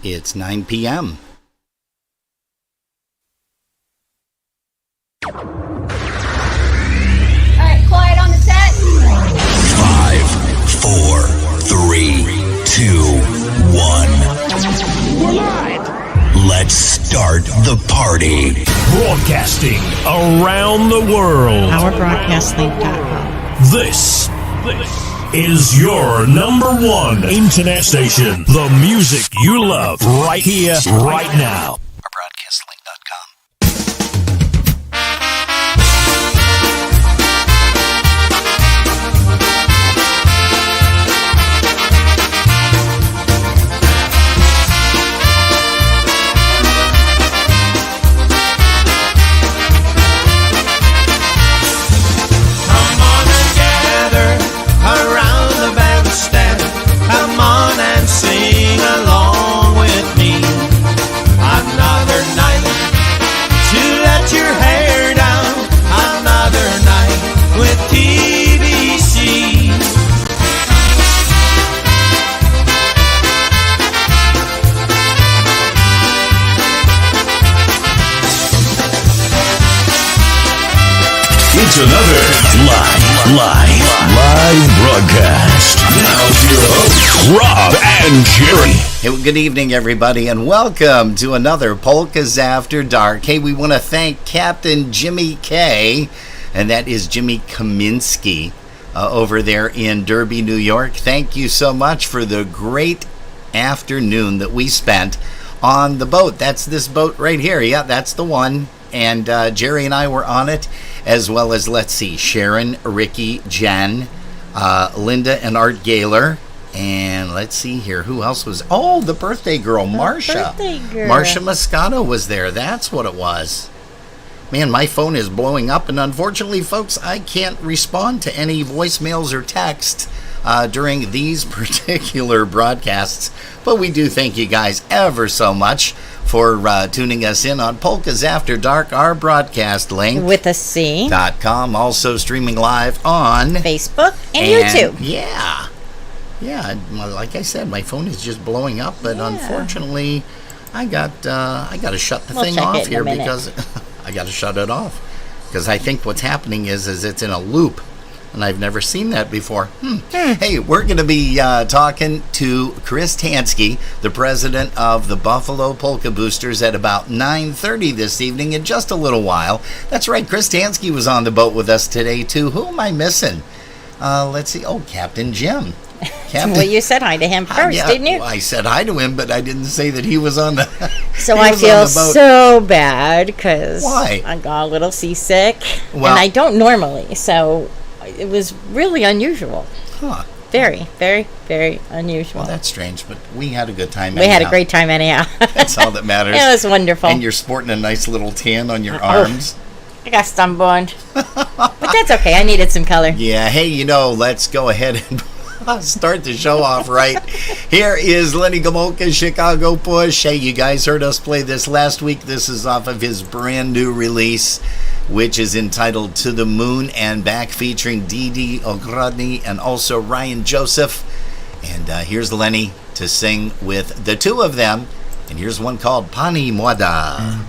It's 9 p.m. All right, quiet on the set. 5, 4, 3, 2, 1. We're live. Let's start the party. Broadcasting around the world. OurBroadcastLink.com. This is your number one internet station. The music you love right here, right now. OurBroadcastLink.com. Come on and sing along with me. Another night to let your hair down. Another night with TBC. It's another live broadcast. Now your hosts, Rob and Jerry. Hey, well, good evening, everybody, and welcome to another Polkas After Dark. Hey, we want to thank Captain Jimmy K, and that is Jimmy Kaminsky over there in Derby, New York. Thank you so much for the great afternoon that we spent on the boat. That's this boat right here. Yeah, that's the one. And Jerry and I were on it, as well as, let's see, Sharon, Ricky, Jen, Linda, and Art Gaylor. And let's see here, who else was... Oh, the birthday girl, Marcia. Marcia Moscato was there. That's what it was. Man, my phone is blowing up, and unfortunately, folks, I can't respond to any voicemails or texts during these particular broadcasts. But we do thank you guys ever so much for tuning us in on Polkas After Dark, our broadcast link. With a C. .com, also streaming live on Facebook and YouTube. Yeah. Yeah, like I said, my phone is just blowing up, but unfortunately, I got to shut the thing off here because I got to shut it off because I think what's happening is it's in a loop. And I've never seen that before. Hey, we're going to be talking to Chris Tansky, the president of the Buffalo Polka Boosters, at about 9:30 this evening in just a little while. That's right, Chris Tansky was on the boat with us today, too. Who am I missing? Let's see. Oh, Captain Jim. Well, you said hi to him first, didn't you? Well, I said hi to him, but I didn't say that he was on the So I feel so bad because Why? I got a little seasick. Well, and I don't normally, so... It was really unusual. Huh. Very, very, very unusual. Well, that's strange, but we had a good time anyhow. We had a great time anyhow. That's all that matters. It was wonderful. And you're sporting a nice little tan on your arms. I got sunburned. But that's okay. I needed some color. Yeah. Hey, let's go ahead and start the show off right. Here is Lenny Gomolka's Chicago Push. Hey, you guys heard us play this last week. This is off of his brand new release, which is entitled To the Moon and Back, featuring Didi Ogrodny and also Ryan Joseph. And here's Lenny to sing with the two of them. And here's one called Pani Młoda.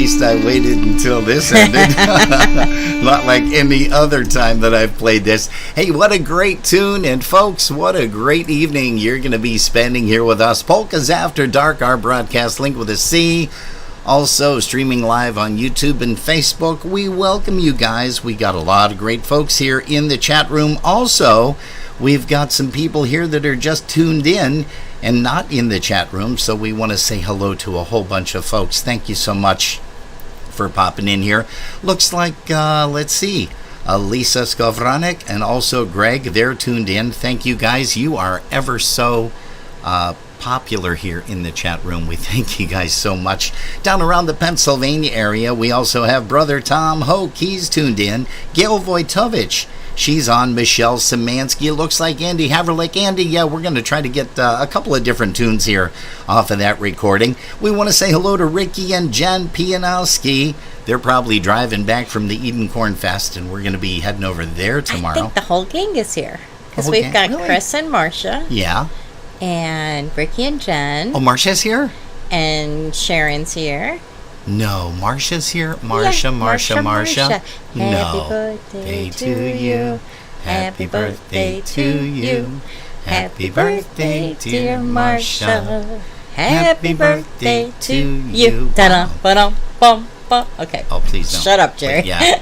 least I waited until this ended. Not like any other time that I've played this. Hey, what a great tune. And folks, what a great evening you're going to be spending here with us. Polkas After Dark, our broadcast link with a C. Also streaming live on YouTube and Facebook. We welcome you guys. We got a lot of great folks here in the chat room. Also, we've got some people here that are just tuned in and not in the chat room, so we want to say hello to a whole bunch of folks. Thank you so much for popping in here. Looks like, let's see, Lisa Skovranek and also Greg, they're tuned in. Thank you guys. You are ever so popular here in the chat room. We thank you guys so much. Down around the Pennsylvania area, we also have Brother Tom Hoke. He's tuned in. Gail Vojtovich, she's on. Michelle Szymanski. It looks like Andy Haverlick. Andy, yeah, we're going to try to get a couple of different tunes here off of that recording. We want to say hello to Ricky and Jen Pianowski. They're probably driving back from the Eden Corn Fest, and we're going to be heading over there tomorrow. I think the whole gang is here. Because The whole we've gang? got Really? Chris and Marcia. Yeah. And Ricky and Jen. Oh, Marcia's here? And Sharon's here. No, Marcia's here. Marcia. Happy No. birthday to you. Happy birthday to you. Happy birthday, dear Marcia. Happy birthday to you. Ta-da, ba-dum, bum, bum. Okay. Oh, please don't. Shut up, Jerry. But yeah.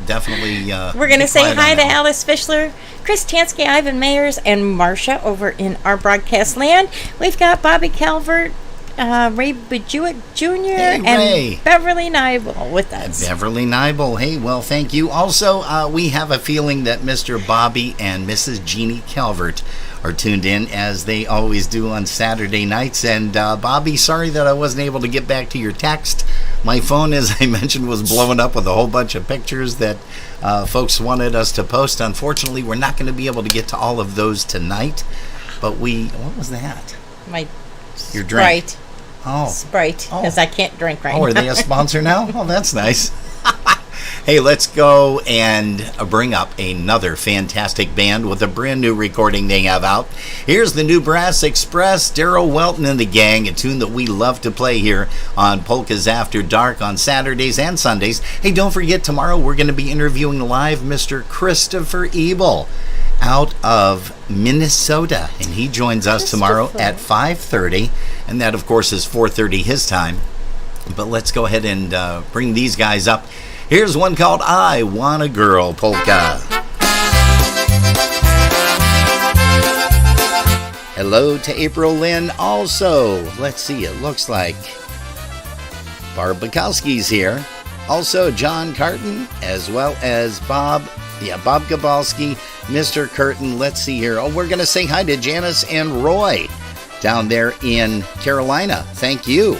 Definitely. We're going to be say quiet hi on to that. Alice Fischler, Chris Tansky, Ivan Mayers, and Marcia over in our broadcast land. We've got Bobby Calvert, Ray Bajuic Jr., Hey, Ray. and Beverly Nibel with us. Beverly Nibel. Hey, well, thank you. Also, we have a feeling that Mr. Bobby and Mrs. Jeannie Calvert are tuned in, as they always do on Saturday nights. And Bobby, sorry that I wasn't able to get back to your text. My phone, as I mentioned, was blowing up with a whole bunch of pictures that folks wanted us to post. Unfortunately, we're not going to be able to get to all of those tonight. But what was that? My Your drink. Sprite. Oh. Sprite, because I can't drink right Oh, now. are they a sponsor now? Oh, that's nice. Hey, let's go and bring up another fantastic band with a brand new recording they have out. Here's the New Brass Express, Daryl Welton and the Gang, a tune that we love to play here on Polkas After Dark on Saturdays and Sundays. Hey, don't forget, tomorrow we're going to be interviewing live Mr. Christopher Ebel out of Minnesota, and he joins us tomorrow at 5:30, and that, of course, is 4:30 his time. But let's go ahead and bring these guys up. Here's one called I Want a Girl Polka. Hello to April Lynn also. Let's see, it looks like Barb Bukowski's here. Also John Carton, as well as Bob Gabalski, Mr. Curtin. Let's see here. Oh, we're going to say hi to Janice and Roy down there in Carolina. Thank you.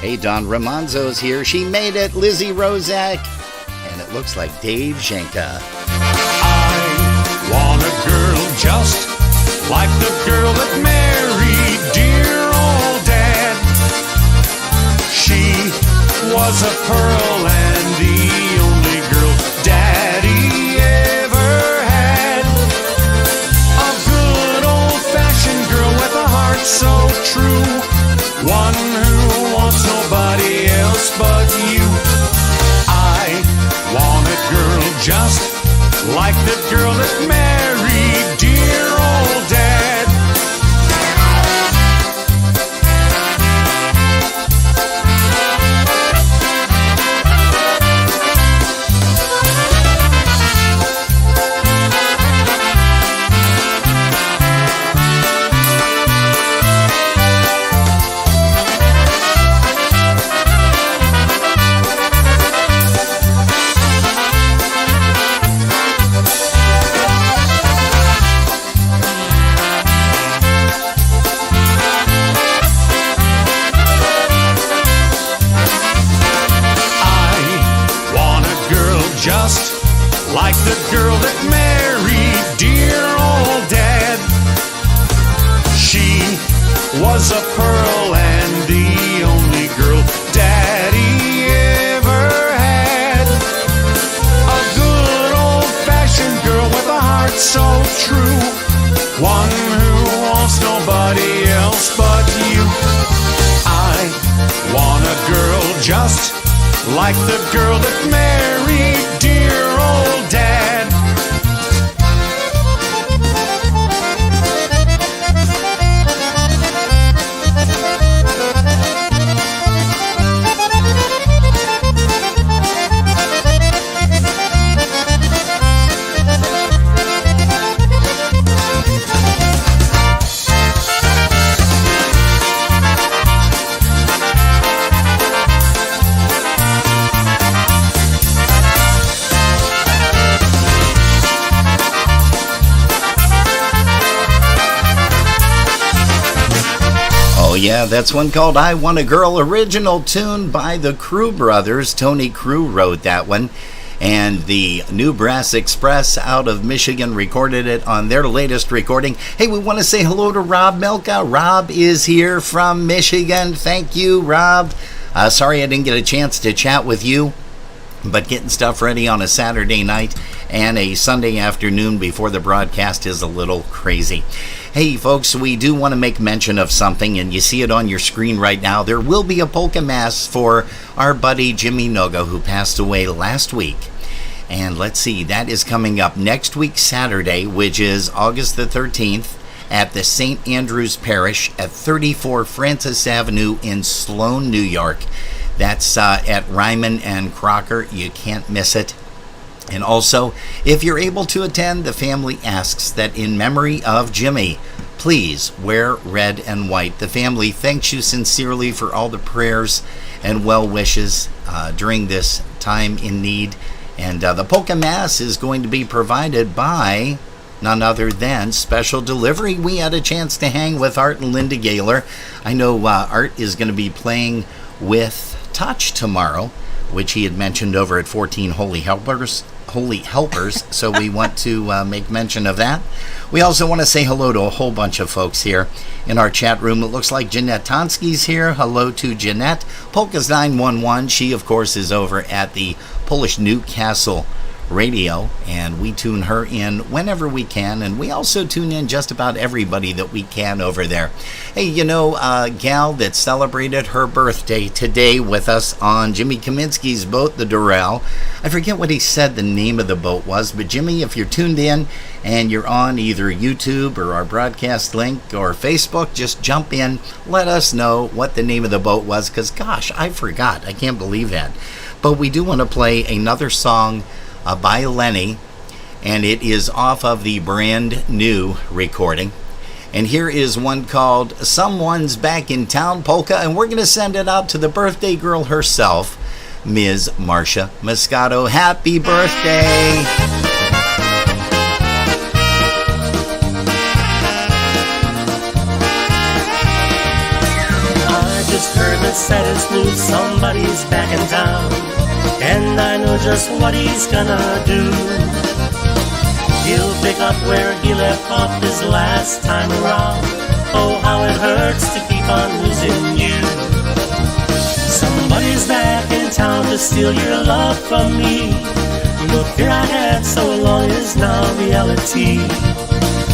Hey, Don Ramonzo's here. She made it. Lizzie Rozak. And it looks like Dave Zhenka. I want a girl just like the girl that married dear old dad. She was a pearl and the only girl daddy ever had. A good old-fashioned girl with a heart so true. One who wants nobody else but you. I want a girl just like the girl that married dear old dad. just like the girl that married dear old dad. Oh yeah, that's one called I Want a Girl, original tune by the Crew Brothers. Tony Crew wrote that one, and the New Brass Express out of Michigan recorded it on their latest recording. Hey, we want to say hello to Rob Milka. Rob is here from Michigan. Thank you, Rob. Sorry I didn't get a chance to chat with you, but getting stuff ready on a Saturday night and a Sunday afternoon before the broadcast is a little crazy. Hey folks, we do want to make mention of something, and you see it on your screen right now. There will be a polka mass for our buddy Jimmy Noga, who passed away last week. And let's see, that is coming up next week Saturday, which is August the 13th, at the St. Andrew's Parish at 34 Francis Avenue in Sloan, New York. That's at Ryman and Crocker. You can't miss it. And also, if you're able to attend, the family asks that in memory of Jimmy, please wear red and white. The family thanks you sincerely for all the prayers and well wishes during this time in need. And the Polka Mass is going to be provided by none other than Special Delivery. We had a chance to hang with Art and Linda Gaylor. I know Art is going to be playing with Touch tomorrow, which he had mentioned over at 14 Holy Helpers, so we want to make mention of that. We also want to say hello to a whole bunch of folks here in our chat room. It looks like Jeanette Tonsky's here. Hello to Jeanette. Polkas 911, she of course is over at the Polish Newcastle Radio, and we tune her in whenever we can, and we also tune in just about everybody that we can over there. Hey, you know, gal that celebrated her birthday today with us on Jimmy Kaminsky's boat, the Doral. I forget what he said the name of the boat was, but Jimmy, if you're tuned in and you're on either YouTube or our broadcast link or Facebook, just jump in, let us know what the name of the boat was, because gosh, I forgot. I can't believe that. But we do want to play another song by Lenny, and it is off of the brand new recording. And here is one called Someone's Back in Town Polka, and we're going to send it out to the birthday girl herself, Ms. Marcia Moscato. Happy birthday! I just heard the saddest news, somebody's back in town, and I know just what he's gonna do. He'll pick up where he left off his last time around. Oh, how it hurts to keep on losing you. Somebody's back in town to steal your love from me. The fear I had so long is now reality.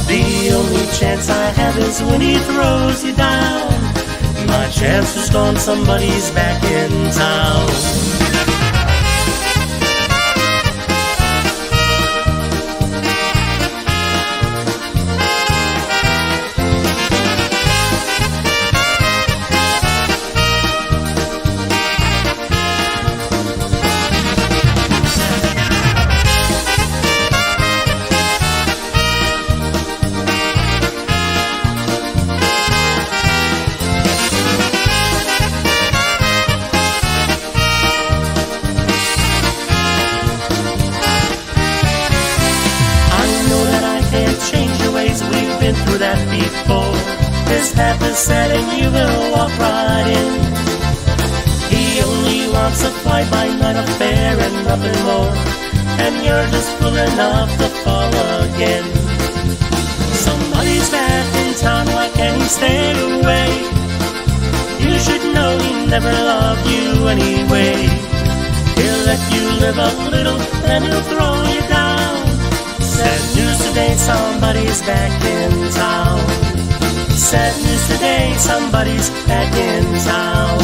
The only chance I have is when he throws you down. My chance is gone, somebody's back in town. Said and you will walk right in. He only wants a fly-by-night affair and nothing more, and you're just fool enough to fall again. Somebody's back in town, why can't he stay away? You should know he never loved you anyway. He'll let you live a little, then he'll throw you down. Sad news today, somebody's back in town. Sad news today, somebody's back in town.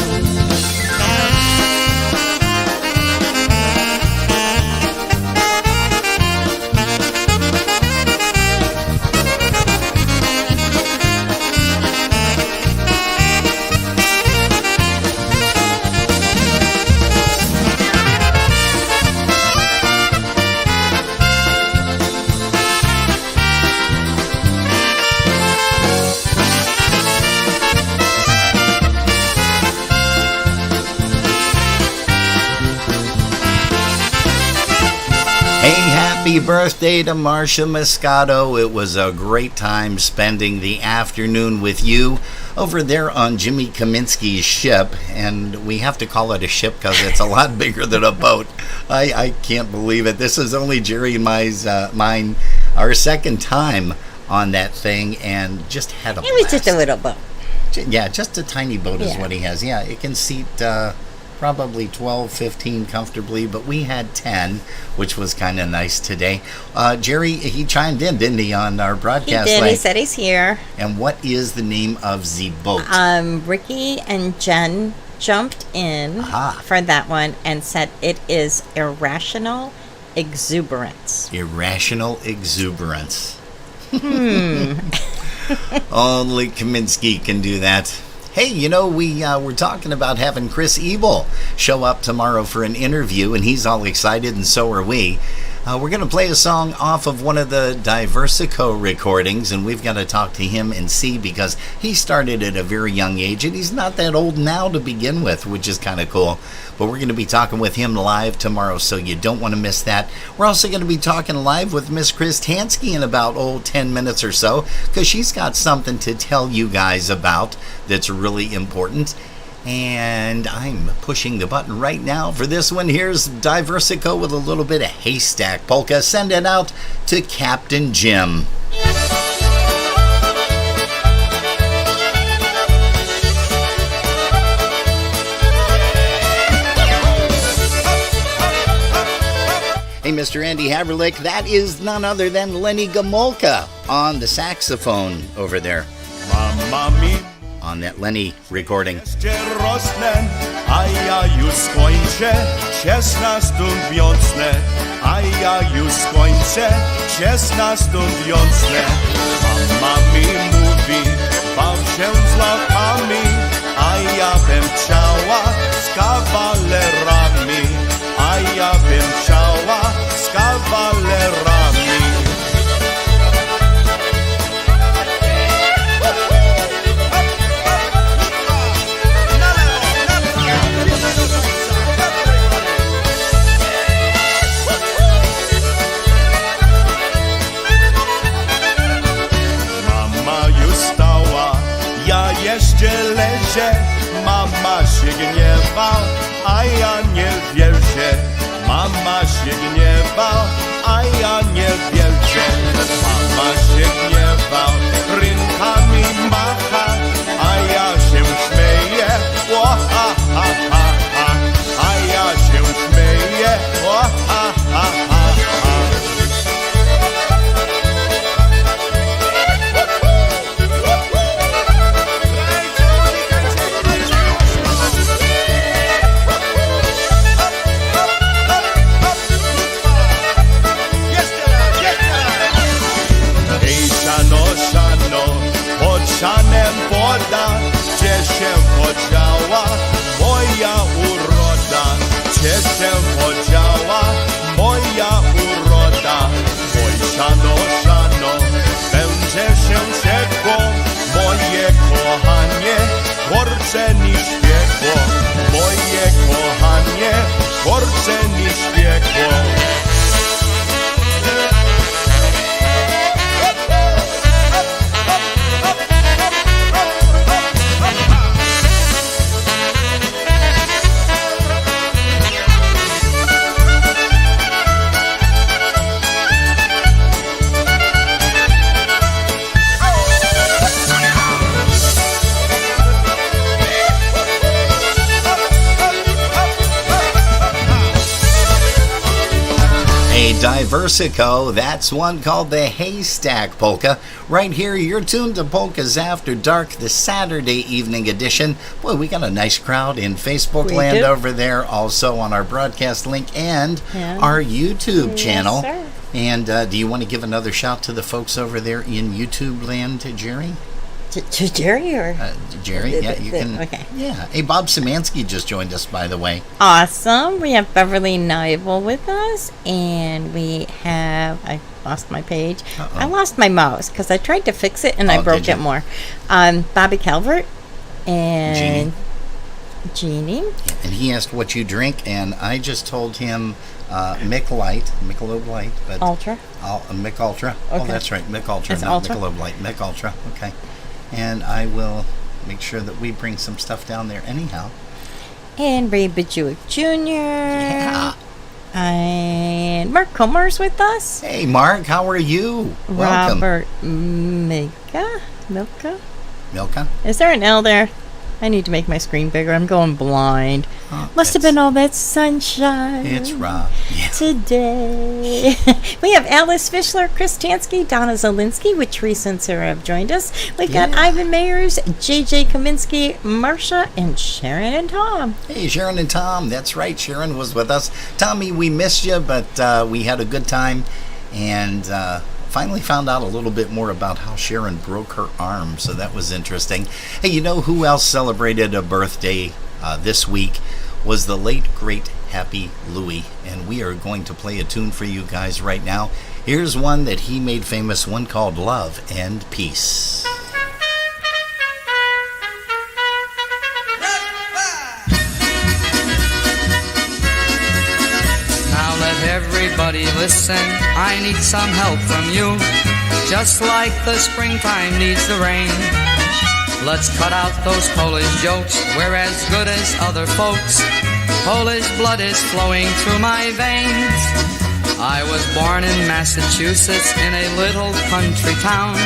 Happy birthday to Marcia Moscato. It was a great time spending the afternoon with you over there on Jimmy Kaminsky's ship. And we have to call it a ship because it's a lot bigger than a boat. I can't believe it. This is only Jerry and mine, our second time on that thing, and just had a blast. It was just a little boat. Yeah, just a tiny boat is Yeah. what he has. Yeah, it can seat probably 12, 15 comfortably, but we had 10, which was kind of nice today. Jerry, he chimed in, didn't he, on our He broadcast did. He link? said he's here. And what is the name of the boat? Ricky and Jen jumped in Aha. for that one and said it is Irrational Exuberance. Irrational Exuberance. Only Kaminsky can do that. Hey, you know, we were talking about having Chris Ebel show up tomorrow for an interview, and he's all excited, and so are we. We're going to play a song off of one of the Diversico recordings, and we've got to talk to him and see, because he started at a very young age, and he's not that old now to begin with, which is kind of cool. But we're going to be talking with him live tomorrow, so you don't want to miss that. We're also going to be talking live with Miss Chris Tansky in about 10 minutes or so, because she's got something to tell you guys about that's really important. And I'm pushing the button right now for this one. Here's Diversico with a little bit of Haystack Polka. Send it out to Captain Jim. Hey, Mr. Andy Haverlick, that is none other than Lenny Gomolka on the saxophone over there Mama mi on that Lenny recording. jeszcze rosnę, a ja już skończę 16 wiosnę, a ja już skończę 16 wiosnę. Mama mi mówi, baw się z latami, a ja bym chciała z kawalerami, a ja bym chciała z kawalerami. Jeszcze leżę, mama się gniewa, a ja nie wierzę. Mama się gniewa, a ja nie wierzę. Mama się gniewa, rękami macha, a ja się śmieję. O, ha, ha, ha, ha. A ja się śmieję. O, ha, ha, ha, ha. Szanem woda, gdzie się podziała moja uroda, gdzie się podziała moja uroda. Oj, szano, szano, będzie się ciekło, moje kochanie, gorsze niż piekło, moje kochanie, gorsze niż piekło. Diversico, that's one called the Haystack Polka. Right here, you're tuned to Polkas After Dark, the Saturday evening edition. Boy, we got a nice crowd in Facebook We land do. over there, also on our broadcast link and our YouTube channel. sir. And do you want to give another shout to the folks over there in YouTube land, Jerry? To Jerry or? Jerry, yeah, you can. Okay. Yeah. Hey, Bob Szymanski just joined us, by the way. Awesome. We have Beverly Nivel with us, and we have, I lost my page. Uh-oh. I lost my mouse because I tried to fix it and I Oh, broke did you? it more. Bobby Calvert and Jeannie. Jeannie. And he asked what you drink, and I just told him Michelob Light, but Ultra. Mick Ultra. Oh, Okay. that's right, Mick Ultra, It's not Ultra? Michelob Light, Mick Ultra. Okay, and I will make sure that we bring some stuff down there anyhow. And Ray Bajuic Jr. Yeah. And Mark Comer's with us. Hey, Mark, how are you? Welcome. Robert Milka? Milka? Is there an L there? I need to make my screen bigger. I'm going blind. Must have been all that sunshine. It's Rob. Yeah. Today. We have Alice Fischler, Chris Tansky, Donna Zielinski, with Teresa and Sarah have joined us. We've got Ivan Mayers, JJ Kaminsky, Marsha, and Sharon and Tom. Hey, Sharon and Tom. That's right, Sharon was with us. Tommy, we missed you, but we had a good time, and finally found out a little bit more about how Sharon broke her arm, so that was interesting. Hey, you know who else celebrated a birthday this week? Was the late, great Happy Louie, and we are going to play a tune for you guys right now. Here's one that he made famous, one called Love and Peace. Now let everybody listen, I need some help from you. Just like the springtime needs the rain. Let's cut out those Polish jokes, we're as good as other folks. Polish blood is flowing through my veins. I was born in Massachusetts in a little country town.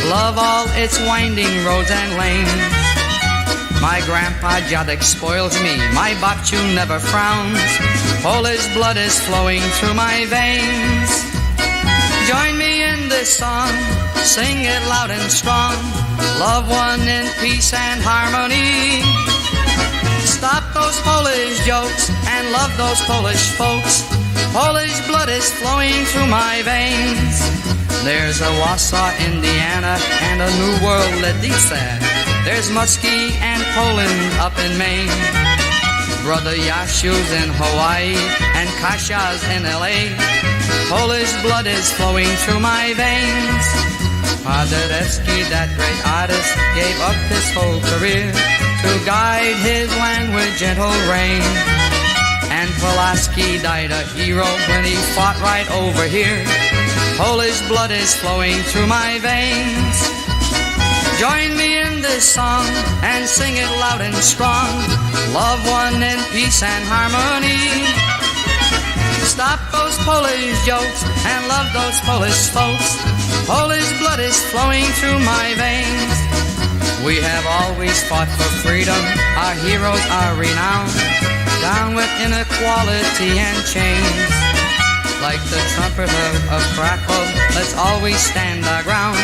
Love all its winding roads and lanes. My grandpa Jadek spoils me, my babciu never frowns. Polish blood is flowing through my veins. Join me in this song, sing it loud and strong. Love one in peace and harmony. Stop those Polish jokes and love those Polish folks. Polish blood is flowing through my veins. There's a Warsaw, Indiana, and a New World, Ledice. There's Muskie and Poland up in Maine. Brother Yashu's in Hawaii and Kasha's in LA. Polish blood is flowing through my veins. Paderewski, that great artist, gave up his whole career to guide his land with gentle rain. And Pulaski died a hero when he fought right over here. Polish blood is flowing through my veins. Join me in this song and sing it loud and strong. Love one in peace and harmony. Stop those Polish jokes and love those Polish folks. Polish blood is flowing through my veins. We have always fought for freedom, our heroes are renowned. Down with inequality and chains. Like the trumpet of Krakow, let's always stand our ground.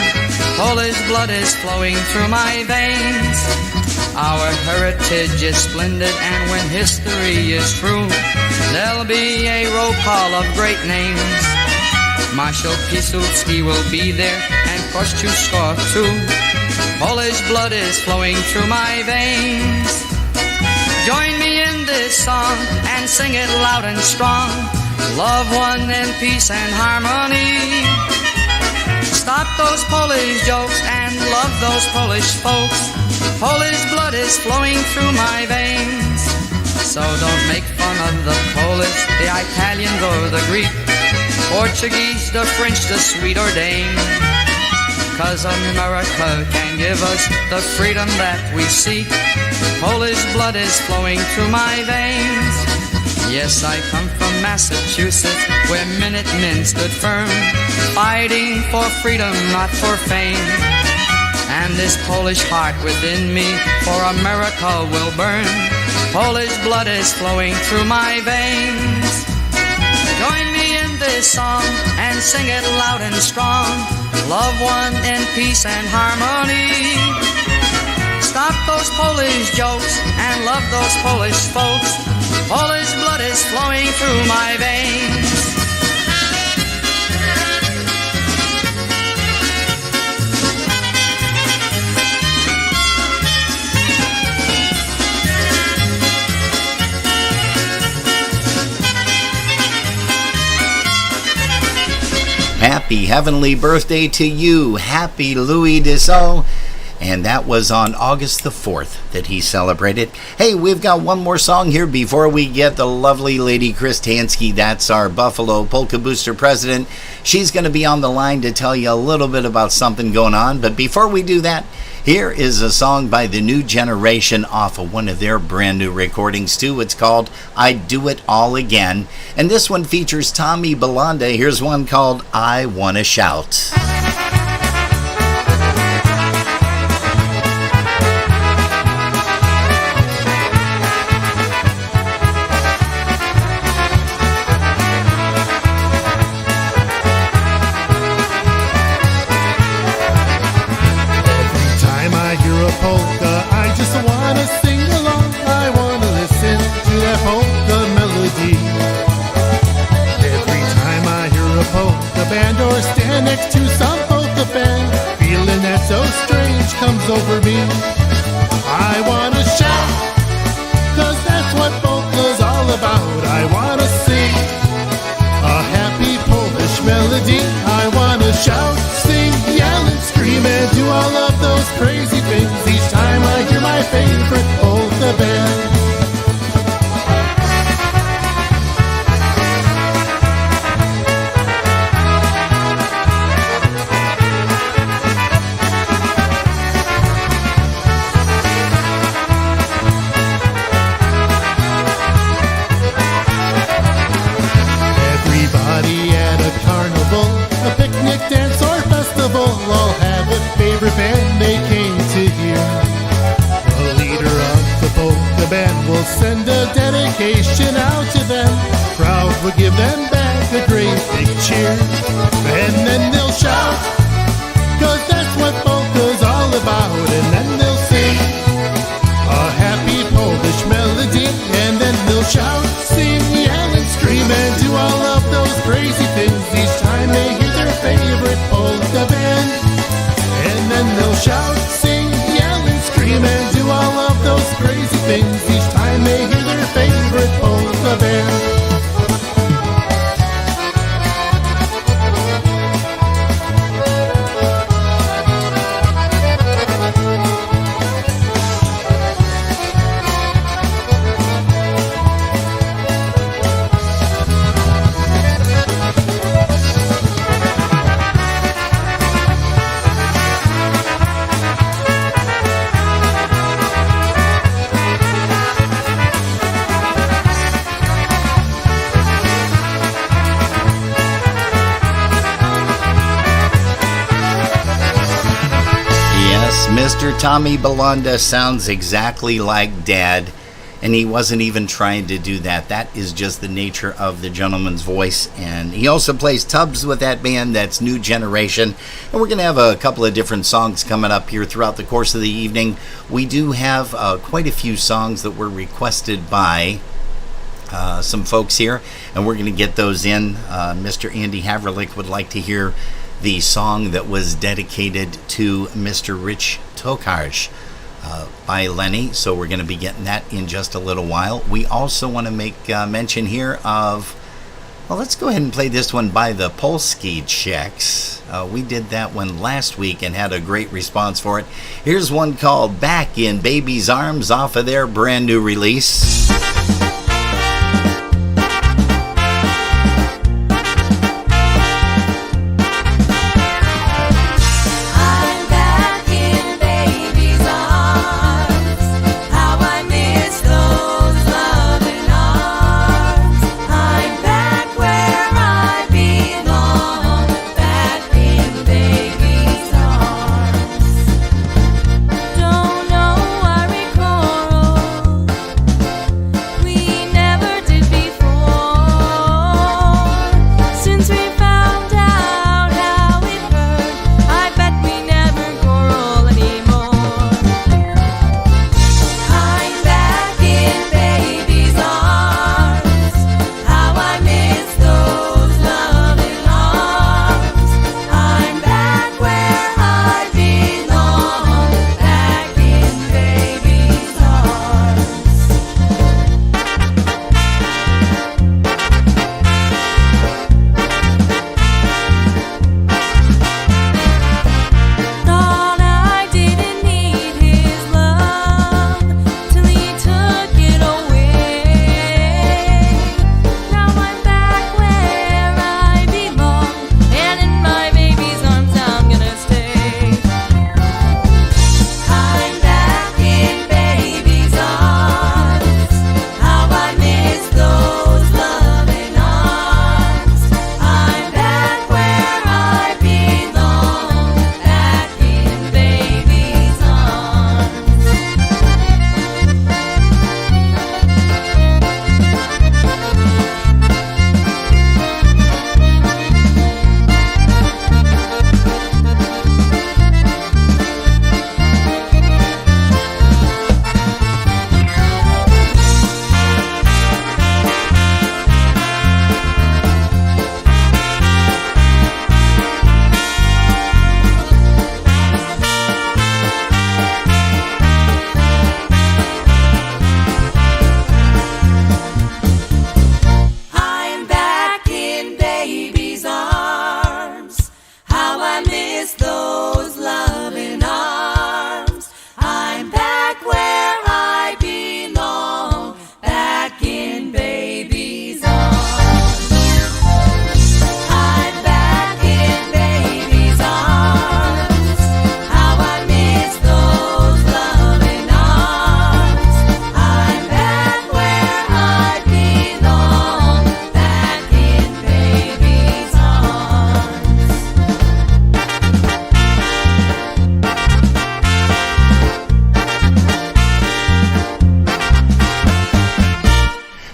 Polish blood is flowing through my veins. Our heritage is splendid, and when history is true, there'll be a roll call of great names. Marshal Piłsudski will be there, and Kościuszko too. Polish blood is flowing through my veins. Join me in this song and sing it loud and strong. Love one in peace and harmony. Stop those Polish jokes and love those Polish folks. Polish blood is flowing through my veins. So don't make fun of the Polish, the Italians or the Greek, Portuguese, the French, the Swede or Dane. 'Cause America can give us the freedom that we seek. Polish blood is flowing through my veins. Yes, I come from Massachusetts, where Minutemen stood firm, fighting for freedom, not for fame. And this Polish heart within me for America will burn. Polish blood is flowing through my veins. Join me in this song and sing it loud and strong. Love one in peace and harmony. Stop those Polish jokes and love those Polish folks. Polish blood is flowing through my veins. Happy heavenly birthday to you, Happy Louis Dessau. And that was on August the 4th that he celebrated. Hey, we've got one more song here before we get the lovely lady Chris Tansky. That's our Buffalo Polka Booster president. She's going to be on the line to tell you a little bit about something going on. But before we do that, here is a song by the New Generation off of one of their brand new recordings too. It's called I'd Do It All Again. And this one features Tommy Belonda. Here's one called I Wanna Shout. Polka, I just wanna sing along. I wanna listen to that polka melody. Every time I hear a polka band or stand next to some polka band, feeling that's so strange comes over me. I wanna shout, 'cause that's what polka's all about. I wanna sing a happy Polish melody. I wanna shout, sing, yell, and scream, and do all of those crazy things each time I hear my favorite polka band. Everybody at a carnival, a picnic, dance, or festival all have a favorite band they came to hear. The leader of the polka band will send a dedication out to them. Crowd will give them back a great big cheer. And then they'll shout, 'cause that's what polka's all about. And then they'll sing a happy Polish melody. And then they'll shout, sing, yell, and scream, and do all of those crazy things each time they hear their favorite polka band. And then they'll shout, sing, yell, and scream, and do all of those crazy things each time they hear their favorite polka band. Mr. Tommy Belonda sounds exactly like Dad, and he wasn't even trying to do that. That is just the nature of the gentleman's voice. And he also plays tubs with that band. That's New Generation. And we're going to have a couple of different songs coming up here throughout the course of the evening. We do have quite a few songs that were requested by some folks here, and we're going to get those in. Mr. Andy Haverlick would like to hear the song that was dedicated to Mr. Rich Tokarz by Lenny, so we're going to be getting that in just a little while. We also want to make mention here of, well, let's go ahead and play this one by the Polski Czechs. We did that one last week and had a great response for it. Here's one called Back in Baby's Arms off of their brand new release.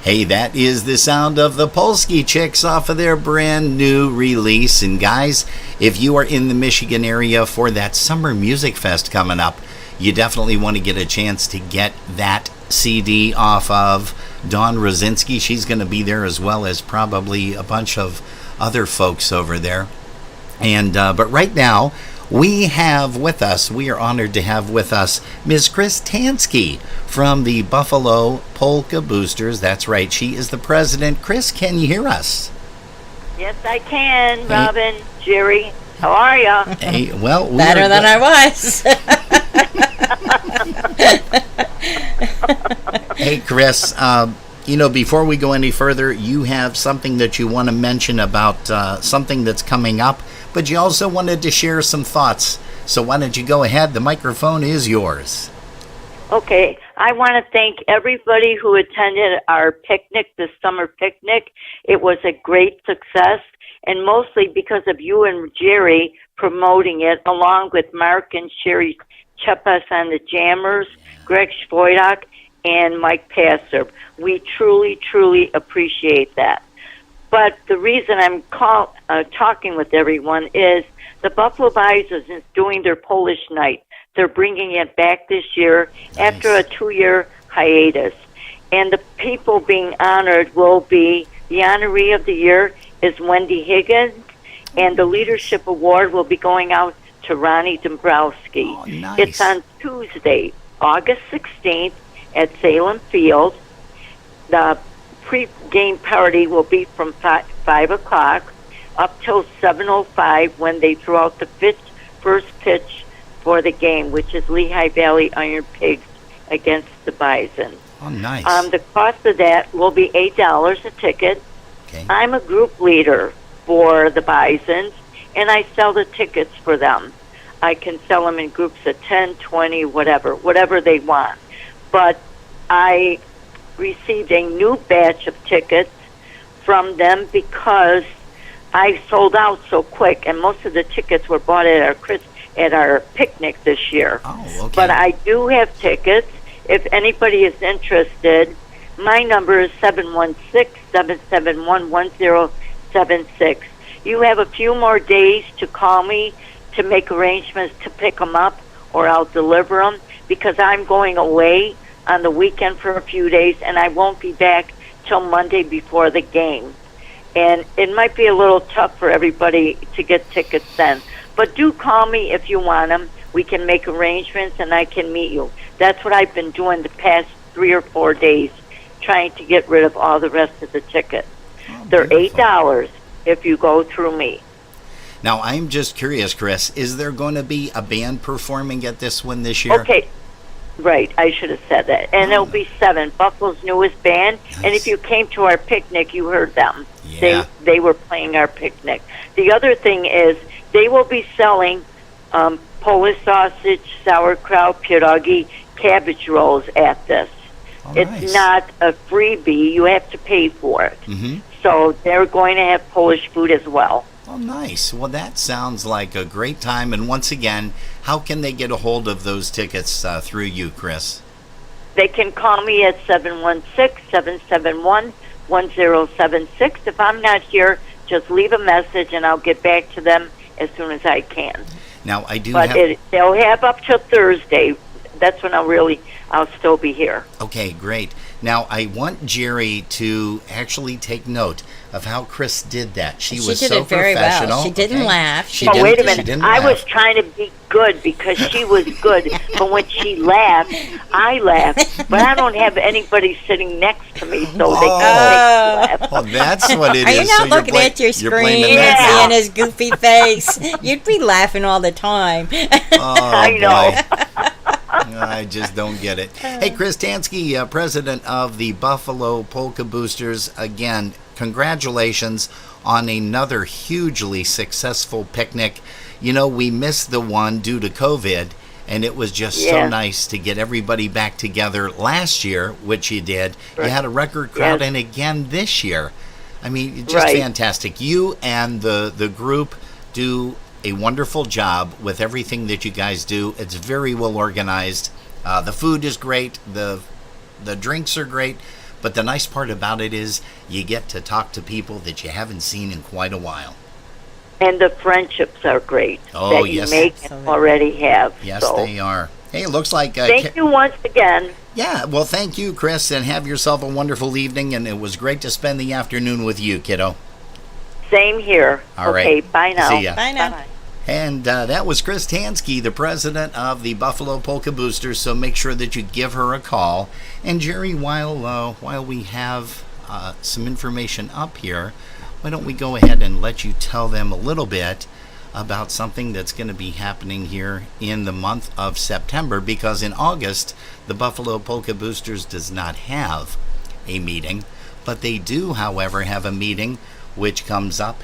Hey, that is the sound of the Polsky Chicks off of their brand new release. And guys, if you are in the Michigan area for that Summer Music Fest coming up, you definitely want to get a chance to get that CD off of Dawn Rosinski. She's going to be there, as well as probably a bunch of other folks over there. And but right now, we are honored to have with us Ms. Chris Tansky from the Buffalo Polka Boosters. That's right, she is the president. Chris, can you hear us? Yes, I can, Robin, Jerry. How are ya? Hey, well, better than I was. Hey, Chris, before we go any further, you have something that you want to mention about something that's coming up, but you also wanted to share some thoughts. So why don't you go ahead? The microphone is yours. Okay, I want to thank everybody who attended our picnic, the summer picnic. It was a great success, and mostly because of you and Jerry promoting it, along with Mark and Sherry Chepas on the Jammers, Greg Schwoidok, and Mike Passer. We truly, truly appreciate that. But the reason I'm talking with everyone is the Buffalo Bisons is doing their Polish night. They're bringing it back this year after a 2-year hiatus. And the people being honored will be, the honoree of the year is Wendy Higgins, and the Leadership Award will be going out to Ronnie Dombrowski. Oh, nice. It's on Tuesday, August 16th at Salem Field. The pre-game party will be from 5 o'clock up till 7:05 when they throw out the first pitch for the game, which is Lehigh Valley Iron Pigs against the Bison. Oh, nice. The cost of that will be $8 a ticket. Okay. I'm a group leader for the Bisons, and I sell the tickets for them. I can sell them in groups of 10, 20, whatever they want. But I received a new batch of tickets from them because I sold out so quick, and most of the tickets were bought at our picnic this year. Oh, okay. But I do have tickets. If anybody is interested, my number is 716-771-1076. You have a few more days to call me to make arrangements to pick them up, or I'll deliver them, because I'm going away on the weekend for a few days, and I won't be back till Monday before the game. And it might be a little tough for everybody to get tickets then. But do call me if you want them. We can make arrangements, and I can meet you. That's what I've been doing the past 3 or 4 days, trying to get rid of all the rest of the tickets. They're $8 if you go through me. Now, I'm just curious, Chris, is there going to be a band performing at this one this year? Okay. Right, I should have said that. And it'll be 7, Buffalo's newest band. Nice. And if you came to our picnic, you heard them. Yeah. They were playing our picnic. The other thing is they will be selling Polish sausage, sauerkraut, pierogi, cabbage rolls at this. Oh, it's nice. not a freebie. You have to pay for it. Mm-hmm. So they're going to have Polish food as well. Oh, nice. Well, that sounds like a great time. And once again, how can they get a hold of those tickets through you, Chris? They can call me at 716-771-1076. If I'm not here, just leave a message, and I'll get back to them as soon as I can. Now, I do But they'll have up till Thursday. That's when I'll still be here. Okay, great. Now, I want Jerry to actually take note of how Chris did that. She was did so it very professional. well. She didn't laugh. Oh, wait a minute. I was trying to be good because she was good. But when she laughed, I laughed. But I don't have anybody sitting next to me, so they can't laugh. Well, that's what it Are is. you not So looking at your you're playing screen the and net. seeing his goofy face? You'd be laughing all the time. Oh, I know. boy. I just don't get it. Hey, Chris Tansky, president of the Buffalo Polka Boosters. Again, congratulations on another hugely successful picnic. You know, we missed the one due to COVID, and it was just so nice to get everybody back together last year, which you did. Right. You had a record crowd, and again this year. I mean, just fantastic. You and the group do a wonderful job with everything that you guys do. It's very well organized. The food is great. The drinks are great. But the nice part about it is you get to talk to people that you haven't seen in quite a while. And the friendships are great Oh, that you yes. make and already have. Yes, so. they are. Hey, it looks like... Thank you once again. Yeah, well, thank you, Chris, and have yourself a wonderful evening, and it was great to spend the afternoon with you, kiddo. Same here. All right. Okay, bye now. See ya. Bye now. Bye-bye. And that was Chris Tansky, the president of the Buffalo Polka Boosters, so make sure that you give her a call. And Jerry, while we have some information up here, why don't we go ahead and let you tell them a little bit about something that's going to be happening here in the month of September, because in August, the Buffalo Polka Boosters does not have a meeting, but they do, however, have a meeting which comes up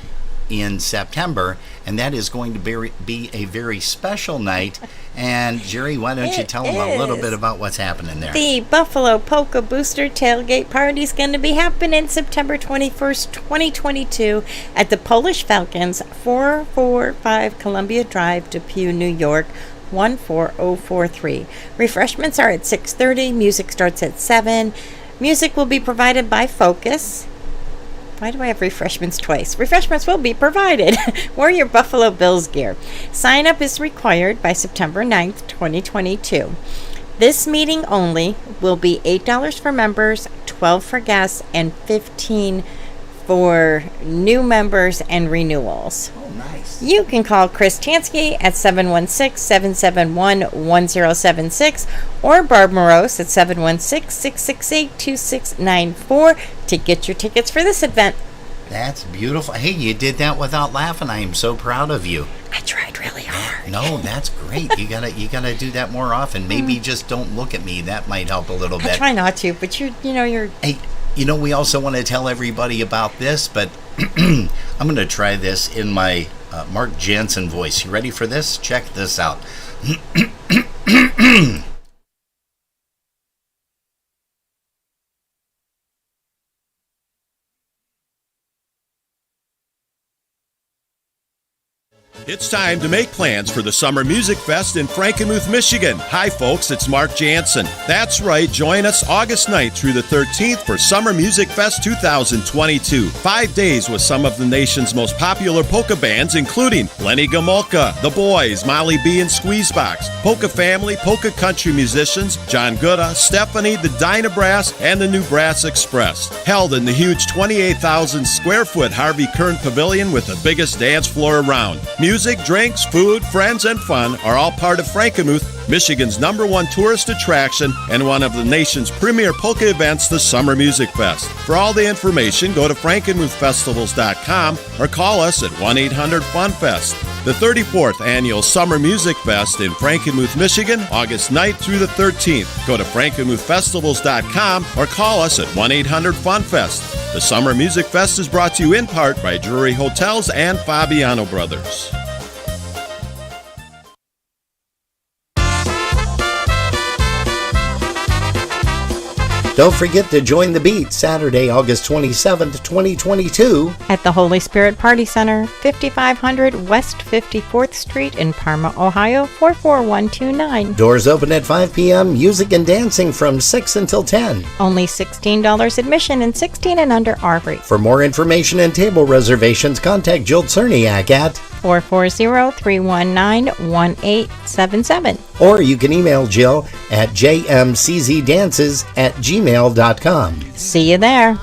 in September, and that is going to be a very special night. And Jerry, why don't you tell them a little bit about what's happening there? The Buffalo Polka Booster Tailgate Party is going to be happening September 21st, 2022 at the Polish Falcons, 445 Columbia Drive, Depew, New York, 14043. Refreshments are at 6:30. Music starts at 7. Music will be provided by Focus. Why do I have refreshments twice? Refreshments will be provided. Wear your Buffalo Bills gear. Sign up is required by September 9th, 2022. This meeting only will be $8 for members, $12 for guests, and $15 for new members and renewals. Oh, nice. You can call Chris Tansky at 716-771-1076 or Barb Morose at 716-668-2694 to get your tickets for this event. That's beautiful. Hey, you did that without laughing. I am so proud of you. I tried really hard. No, that's great. You gotta do that more often. Maybe just don't look at me. That might help a little bit. I try not to, but you're. Hey, we also want to tell everybody about this, but I'm going to try this in my Mark Jansen voice. You ready for this? Check this out. It's time to make plans for the Summer Music Fest in Frankenmuth, Michigan. Hi, folks, it's Mark Jansen. That's right, join us August 9th through the 13th for Summer Music Fest 2022. 5 days with some of the nation's most popular polka bands, including Lenny Gomulka, The Boys, Molly B and Squeezebox, Polka Family, polka country musicians, John Gutta, Stephanie, the Dyna Brass, and the New Brass Express. Held in the huge 28,000 square foot Harvey Kern Pavilion with the biggest dance floor around. Music, drinks, food, friends, and fun are all part of Frankenmuth, Michigan's #1 tourist attraction and one of the nation's premier polka events, the Summer Music Fest. For all the information, go to frankenmuthfestivals.com or call us at 1-800-FUN-FEST. The 34th Annual Summer Music Fest in Frankenmuth, Michigan, August 9th through the 13th. Go to frankenmuthfestivals.com or call us at 1-800-FUN-FEST. The Summer Music Fest is brought to you in part by Drury Hotels and Fabiano Brothers. Don't forget to join the beat Saturday, August 27th, 2022 At the Holy Spirit Party Center, 5500 West 54th Street in Parma, Ohio, 44129. Doors open at 5 p.m., music and dancing from 6 until 10. Only $16 admission and 16 and under are free. For more information and table reservations, contact Jill Cerniak at 440-319-1877. or you can email Jill at jmczdances@gmail.com. See you there.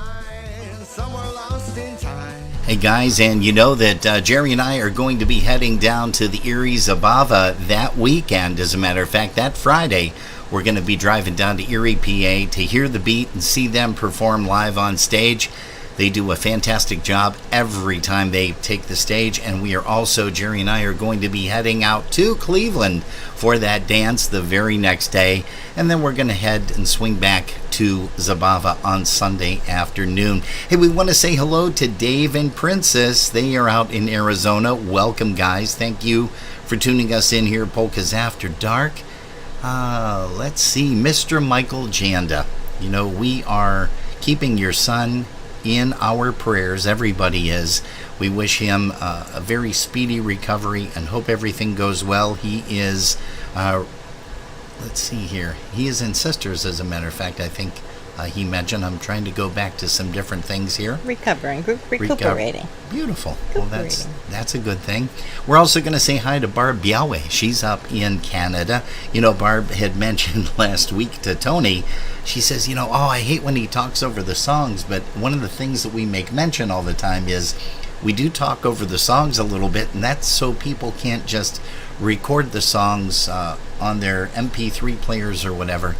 Hey guys, and you know that Jerry and I are going to be heading down to the Erie Zabava that weekend. As a matter of fact, that Friday, we're going to be driving down to Erie, PA to hear the beat and see them perform live on stage. They do a fantastic job every time they take the stage, and we are also, Jerry and I are going to be heading out to Cleveland for that dance the very next day, and then we're going to head and swing back to Zabava on Sunday afternoon. Hey, we want to say hello to Dave and Princess. They are out in Arizona. Welcome, guys. Thank you for tuning us in here, Polkas After Dark. Let's see, Mr. Michael Janda. You know, we are keeping your son in our prayers. Everybody is. We wish him a very speedy recovery and hope everything goes well. He is, let's see here, he is in Sisters, as a matter of fact, I think, he mentioned, I'm trying to go back to some different things here. Recuperating. Beautiful. Well, that's a good thing. We're also going to say hi to Barb Biawe. She's up in Canada. You know, Barb had mentioned last week to Tony, she says, you know, I hate when he talks over the songs, but one of the things that we make mention all the time is we do talk over the songs a little bit, and that's so people can't just record the songs on their MP3 players or whatever.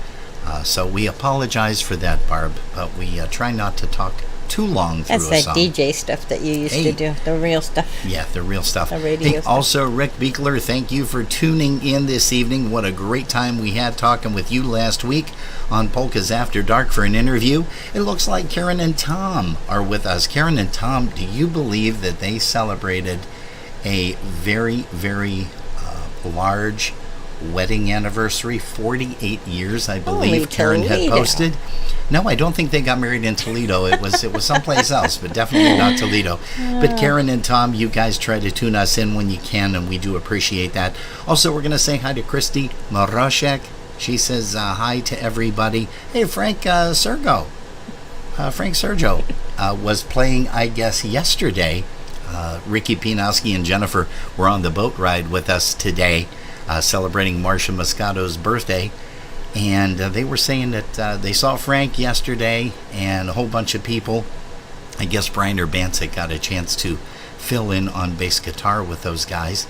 So we apologize for that, Barb, but we try not to talk too long through a song. That's that DJ stuff that you used to do, the real stuff. Yeah, the real stuff. The radio stuff. Also, Rick Beekler, thank you for tuning in this evening. What a great time we had talking with you last week on Polkas After Dark for an interview. It looks like Karen and Tom are with us. Karen and Tom, do you believe that they celebrated a very, very large wedding anniversary? 48 years, I believe. Karen had posted. No, I don't think they got married in Toledo. It was someplace else, but definitely not Toledo. But Karen and Tom, you guys try to tune us in when you can, and we do appreciate that. Also, we're going to say hi to Christy Moroshek. She says hi to everybody. Hey, Frank Sergo. Frank Sergio was playing, I guess, yesterday. Ricky Pinowski and Jennifer were on the boat ride with us today, celebrating Marcia Moscato's birthday. And they were saying that they saw Frank yesterday and a whole bunch of people. I guess Brian Urbancic got a chance to fill in on bass guitar with those guys.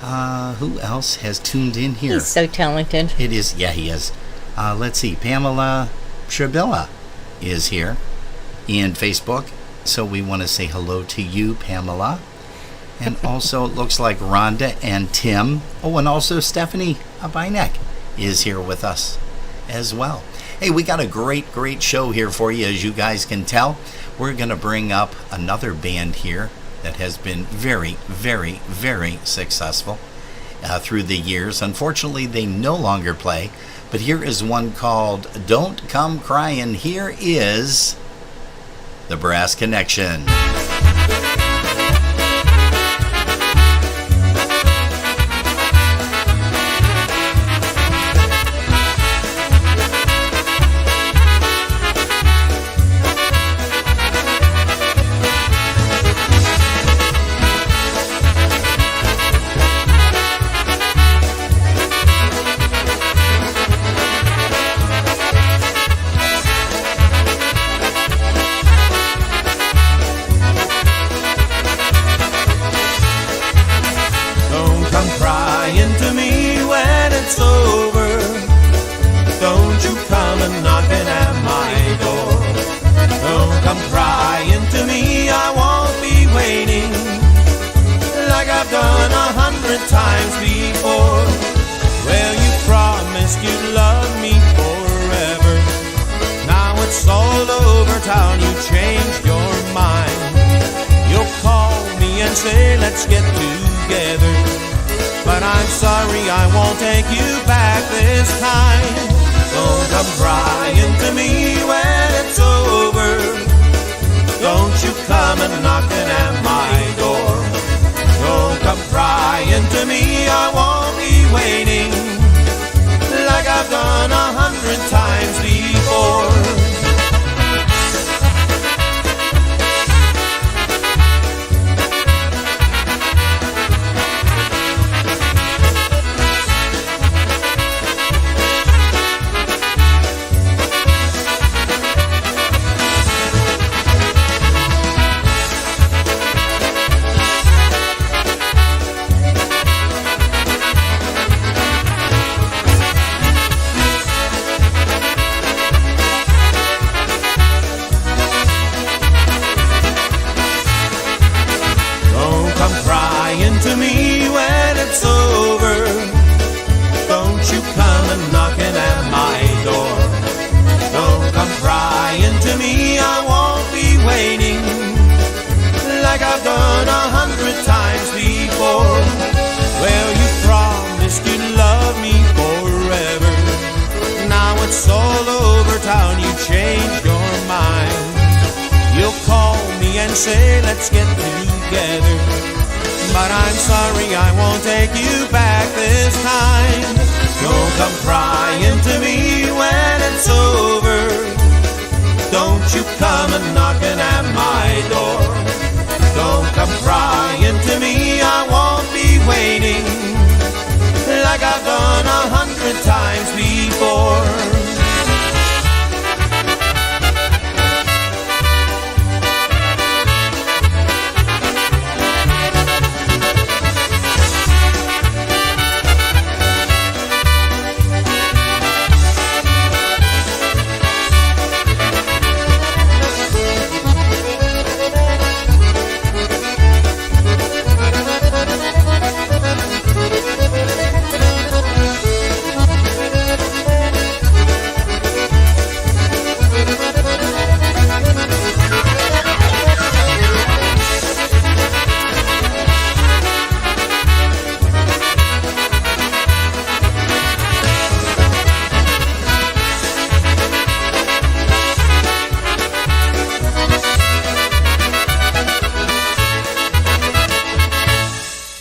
Who else has tuned in here? He's so talented. It is, yeah, he is. Let's see, Pamela Shabilla is here in Facebook. So we want to say hello to you, Pamela. And also it looks like Rhonda and Tim. Oh, and also Stephanie Abinek is here with us as well. Hey, we got a great show here for you, as you guys can tell. We're going to bring up another band here that has been very, very, very successful through the years. Unfortunately, they no longer play, but here is one called Don't Come Crying. Here is the Brass Connection. Say let's get together, but I'm sorry I won't take you back this time. Don't come crying to me when it's over. Don't you come and knocking at my door. Don't come crying to me, I won't be waiting like I've done 100 times before. Say let's get together, but I'm sorry I won't take you back this time. Don't come crying to me when it's over. won't you come a knocking at my door? Don't come crying to me, I won't be waiting, like I've done 100 times before.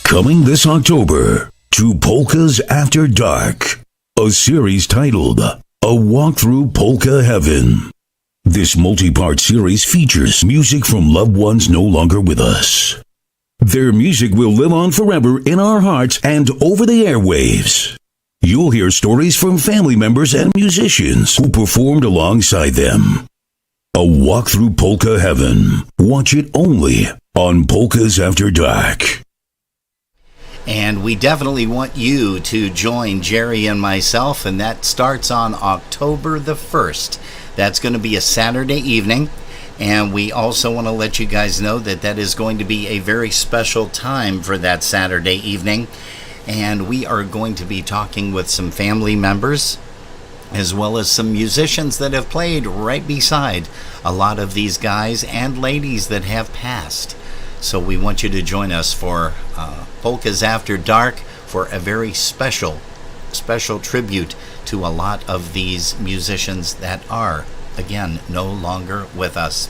Coming this October to Polkas After Dark, a series titled A Walk Through Polka Heaven. This multi-part series features music from loved ones no longer with us. Their music will live on forever in our hearts and over the airwaves. You'll hear stories from family members and musicians who performed alongside them. A Walk Through Polka Heaven. Watch it only on Polkas After Dark. And we definitely want you to join Jerry and myself, and that starts on October the 1st. That's going to be a Saturday evening, and we also want to let you guys know that that is going to be a very special time for that Saturday evening, and we are going to be talking with some family members as well as some musicians that have played right beside a lot of these guys and ladies that have passed. So we want you to join us for Polkas After Dark for a very special tribute to a lot of these musicians that are, again, no longer with us.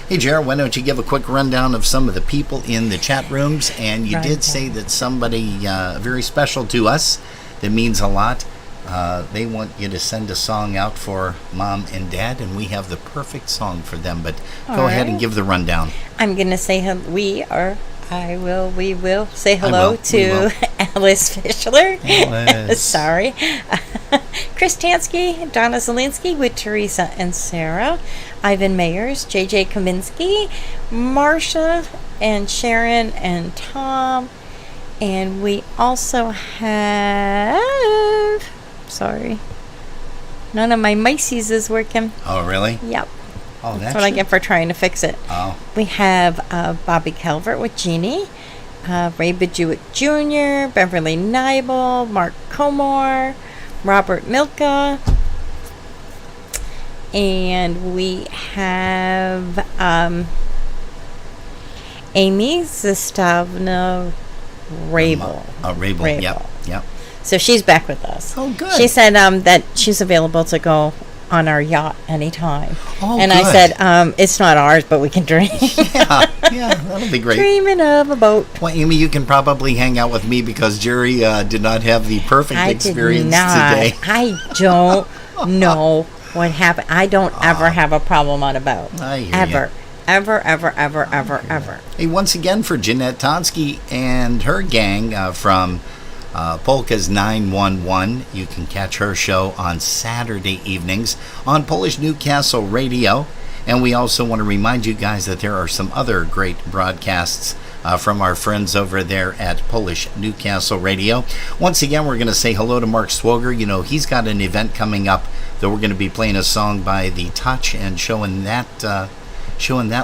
Hey, Jared, why don't you give a quick rundown of some of the people in the chat rooms? And you did say that somebody very special to us that means a lot. They want you to send a song out for Mom and Dad, and we have the perfect song for them. But go ahead and give the rundown. I'm going to say we will say hello to Alice Fischler. Alice. Sorry. Chris Tansky, Donna Zielinski with Teresa and Sarah, Ivan Mayers, JJ Kaminsky, Marsha and Sharon and Tom. And we also have... Sorry. None of my Macy's is working. Oh, really? Yep. Oh, that's what I get for trying to fix it. Oh. We have Bobby Calvert with Jeannie, Ray Bajuic Jr., Beverly Nibel, Mark Comore, Robert Milka, and we have Amy Zastavna Rabel. Rabel. Yep. So she's back with us. Oh, good. She said that she's available to go on our yacht anytime. Oh, and good. I said, it's not ours, but we can drink. Yeah, that'll be great. Dreaming of a boat. Well, Amy, you can probably hang out with me because Jerry did not have the perfect experience today. I don't know what happened. I don't ever have a problem on a boat. I hear ever. You. Ever. Hey, once again for Jeanette Tonsky and her gang from Polkas 911. You can catch her show on Saturday evenings on Polish Newcastle Radio. And we also want to remind you guys that there are some other great broadcasts from our friends over there at Polish Newcastle Radio. Once again, we're going to say hello to Mark Swoger. You know, he's got an event coming up that we're going to be playing a song by The Touch and showing that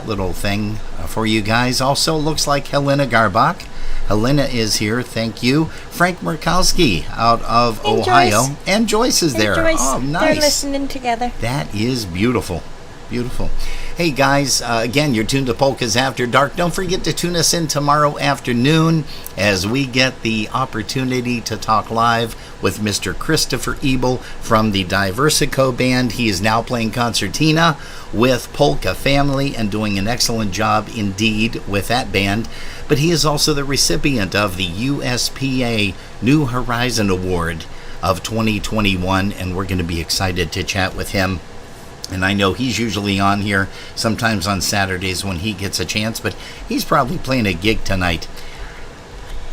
little thing for you guys. Also, looks like Helena Garbach. Helena is here, thank you. Frank Murkowski out of Ohio. Joyce. And Joyce is there. Joyce. Oh, nice. They're listening together. That is beautiful. Beautiful. Hey, guys, again, you're tuned to Polkas After Dark. Don't forget to tune us in tomorrow afternoon as we get the opportunity to talk live with Mr. Christopher Ebel from the Diversico Band. He is now playing concertina with Polka Family and doing an excellent job indeed with that band. But he is also the recipient of the USPA New Horizon Award of 2021, and we're going to be excited to chat with him And I know he's usually on here sometimes on Saturdays when he gets a chance, but he's probably playing a gig tonight.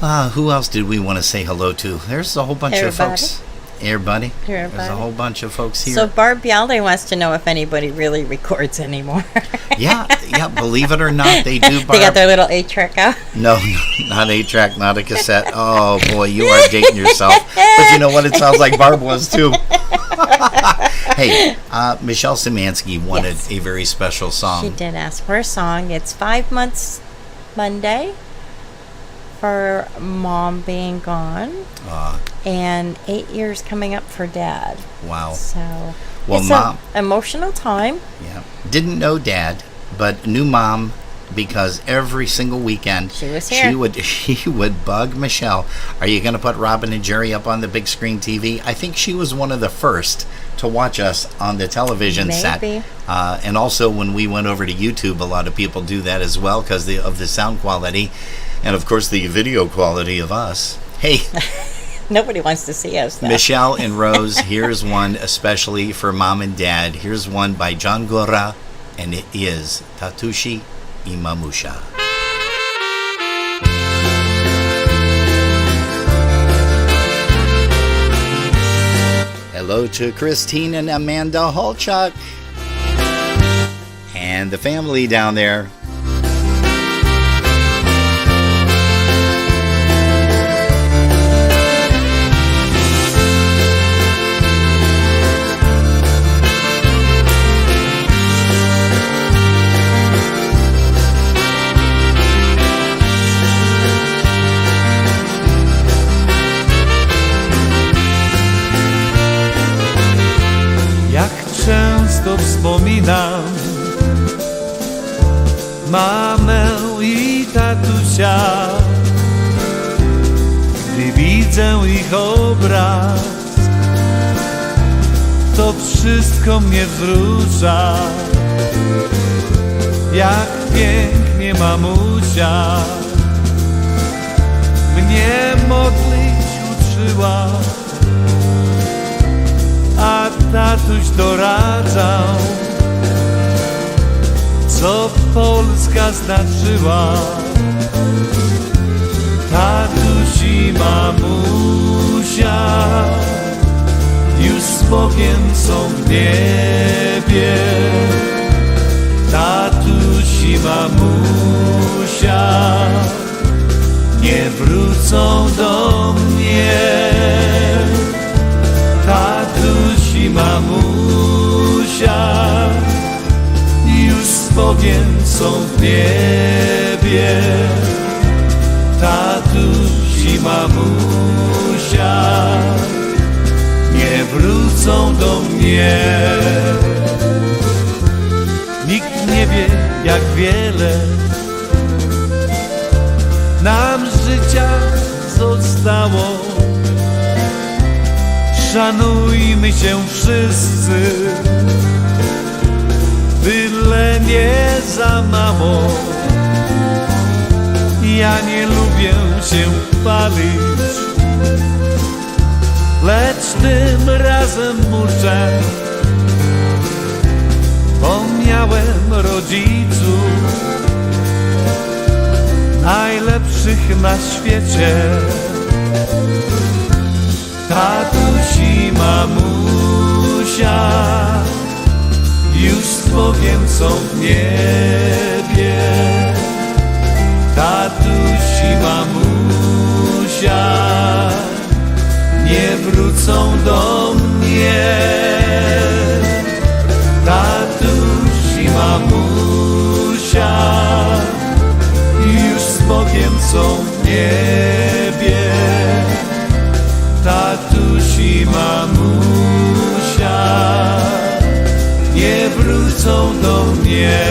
Who else did we want to say hello to? There's a whole bunch of folks. Everybody? There's a whole bunch of folks here. So Barb Bialde wants to know if anybody really records anymore. yeah, believe it or not, they do, Barb. They got their little 8-track out? No, not 8-track, not a cassette. Oh, boy, you are dating yourself. But you know what? It sounds like Barb was, too. Hey, Michelle Szymanski wanted a very special song. She did ask for a song. It's 5 months Monday for Mom being gone, and 8 years coming up for Dad. Wow. So well, it's Mom, an emotional time. Yeah. Didn't know Dad, but knew Mom because every single weekend she was here. She would bug Michelle. Are you going to put Robin and Jerry up on the big screen TV? I think she was one of the first to watch us on the television set. And also when we went over to YouTube, a lot of people do that as well because of the sound quality and, of course, the video quality of us. Hey. Nobody wants to see us, though. Michelle and Rose, here's one especially for Mom and Dad. Here's one by John Gora, and it is Tatushi Imamusha. Hello to Christine and Amanda Holchuk and the family down there. Często wspominam mamę i tatusia, gdy widzę ich obraz, to wszystko mnie wzrusza. Jak pięknie mamusia mnie modlić uczyła, a tatuś doradzał, co Polska znaczyła. Tatuś i mamusia już z Bogiem są w niebie. Tatuś i mamusia nie wrócą do mnie. Tatuś i mamusia już z Bogiem są w niebie. Tatuś i mamusia nie wrócą do mnie. Nikt nie wie, jak wiele nam życia zostało. Szanujmy się wszyscy, byle nie za mało. Ja nie lubię się chwalić, lecz tym razem muszę, bo miałem rodziców najlepszych na świecie. Tatuś i mamusia już z Bogiem są w niebie. Tatuś i mamusia nie wrócą do mnie. Tatuś i mamusia już z Bogiem są w niebie. Tatuś i mamusia nie wrócą do mnie.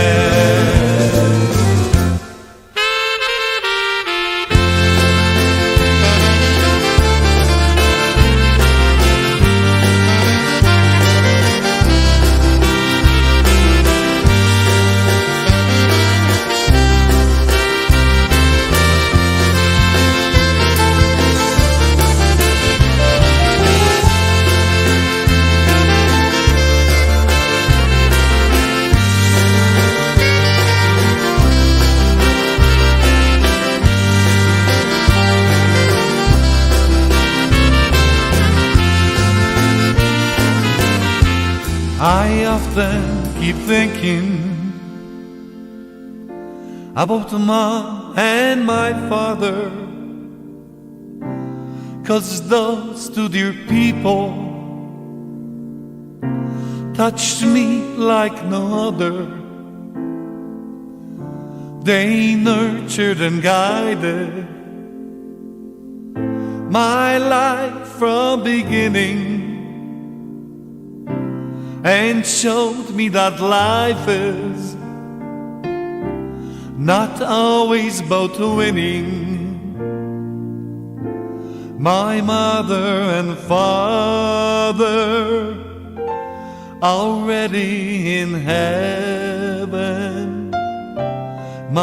often keep thinking about Mom and my father, 'cause those two dear people touched me like no other. They nurtured and guided my life from beginning, and showed me that life is not always about winning. My mother and father already in heaven.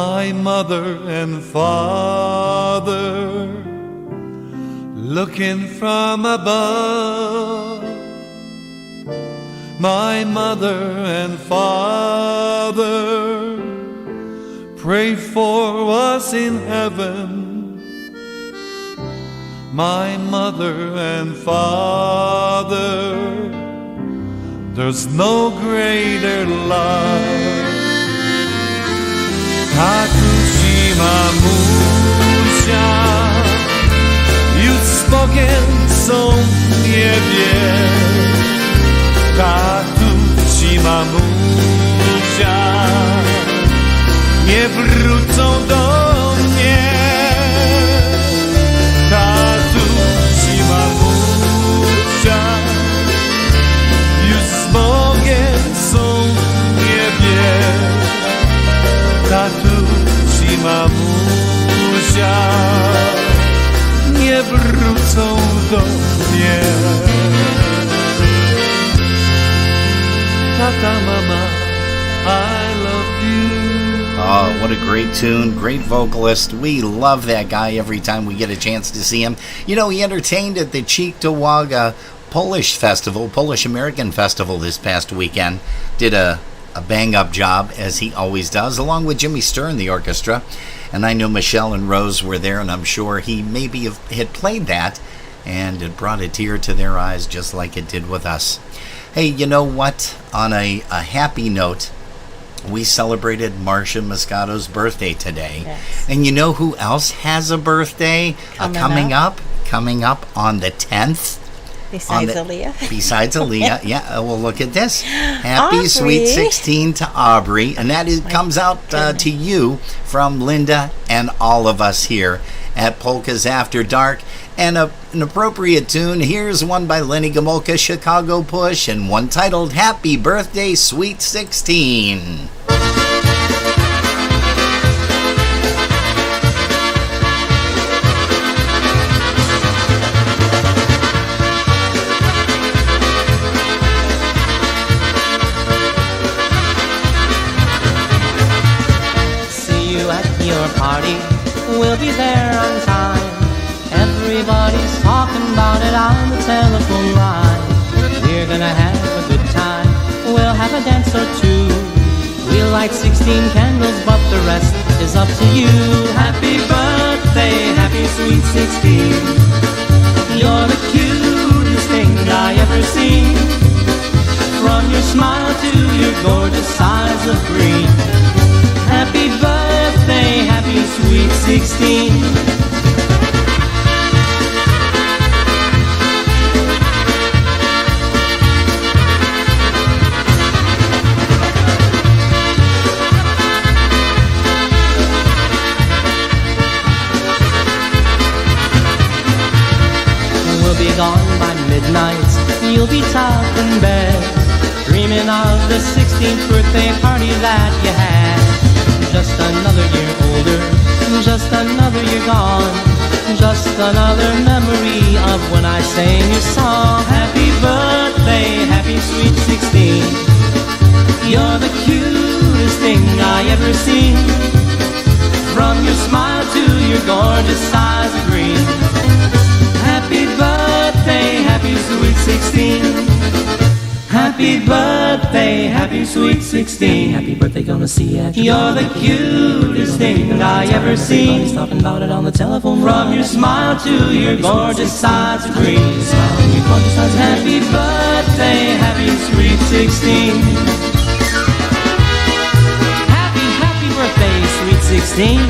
My mother and father looking from above. My mother and father pray for us in heaven. My mother and father, there's no greater love. Tatusi, mamusia, you've spoken so niewiele. Tatusi, mamusia, nie wrócą do mnie. Tatusi, mamusia, już z Bogiem są w niebie. Tatusi, mamusia, nie wrócą do mnie. Tata, mama, I love you. Oh, what a great tune. Great vocalist. We love that guy every time we get a chance to see him. You know, he entertained at the Cheektowaga Polish Festival, Polish American Festival this past weekend. Did a bang-up job, as he always does, along with Jimmy Sturr in the orchestra. And I know Michelle and Rose were there, and I'm sure he maybe had played that, and it brought a tear to their eyes just like it did with us. Hey, you know what? On a happy note, we celebrated Marcia Moscato's birthday today. Yes. And you know who else has a birthday coming up on the 10th? Besides Aaliyah. Besides Aaliyah. Yeah, well, look at this. Happy Aubrey. Sweet 16 to Aubrey. And that comes out to you from Linda and all of us here at Polkas After Dark. And an appropriate tune, here's one by Lenny Gomulka, Chicago Push, and one titled Happy Birthday, Sweet 16. See you at your party, we'll be there on time. Everybody's talking about it on the telephone line. We're gonna have a good time, we'll have a dance or two. We'll light 16 candles, but the rest is up to you. Happy birthday, happy sweet 16. You're the cutest thing I ever seen. From your smile to your gorgeous eyes of green. Happy birthday, happy sweet 16. Be gone by midnight, you'll be tucked in bed, dreaming of the 16th birthday party that you had. Just another year older, just another year gone, just another memory of when I sang your song. Happy birthday, happy sweet 16. You're the cutest thing I ever seen. From your smile to your gorgeous eyes of green. Happy birthday, happy sweet 16. Happy Happy birthday, happy sweet 16. Happy birthday, gonna see you after You're the cutest thing I ever seen. Talking about it on the telephone. From your smile to your gorgeous sides of green. Happy birthday, happy sweet 16. Happy birthday, sweet 16.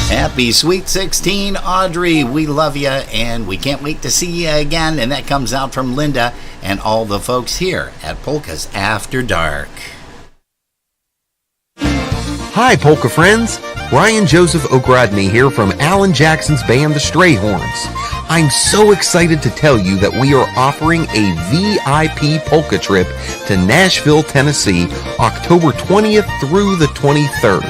Happy Sweet 16, Audrey. We love you, and we can't wait to see you again. And that comes out from Linda and all the folks here at Polkas After Dark. Hi, Polka friends. Ryan Joseph Ogrodny here from Alan Jackson's band, the Strayhorns. I'm so excited to tell you that we are offering a VIP polka trip to Nashville, Tennessee, October 20th through the 23rd.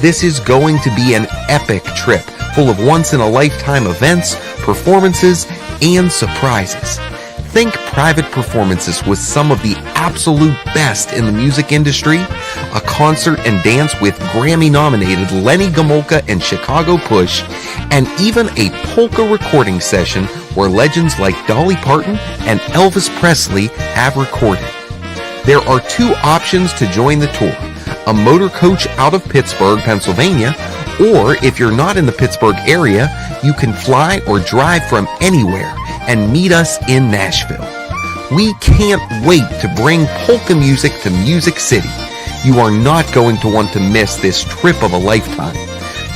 This is going to be an epic trip full of once-in-a-lifetime events, performances, and surprises. Think private performances with some of the absolute best in the music industry, a concert and dance with Grammy-nominated Lenny Gomulka and Chicago Push, and even a polka recording session where legends like Dolly Parton and Elvis Presley have recorded. There are two options to join the tour: a motor coach out of Pittsburgh, Pennsylvania, or if you're not in the Pittsburgh area, you can fly or drive from anywhere and meet us in Nashville. We can't wait to bring polka music to Music City. You are not going to want to miss this trip of a lifetime.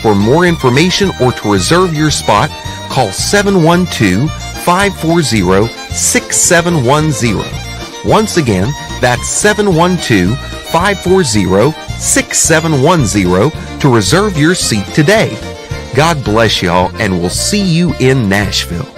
For more information or to reserve your spot, call 712-540-6710. Once again, that's 712-540-6710 to reserve your seat today. God bless y'all, and we'll see you in Nashville.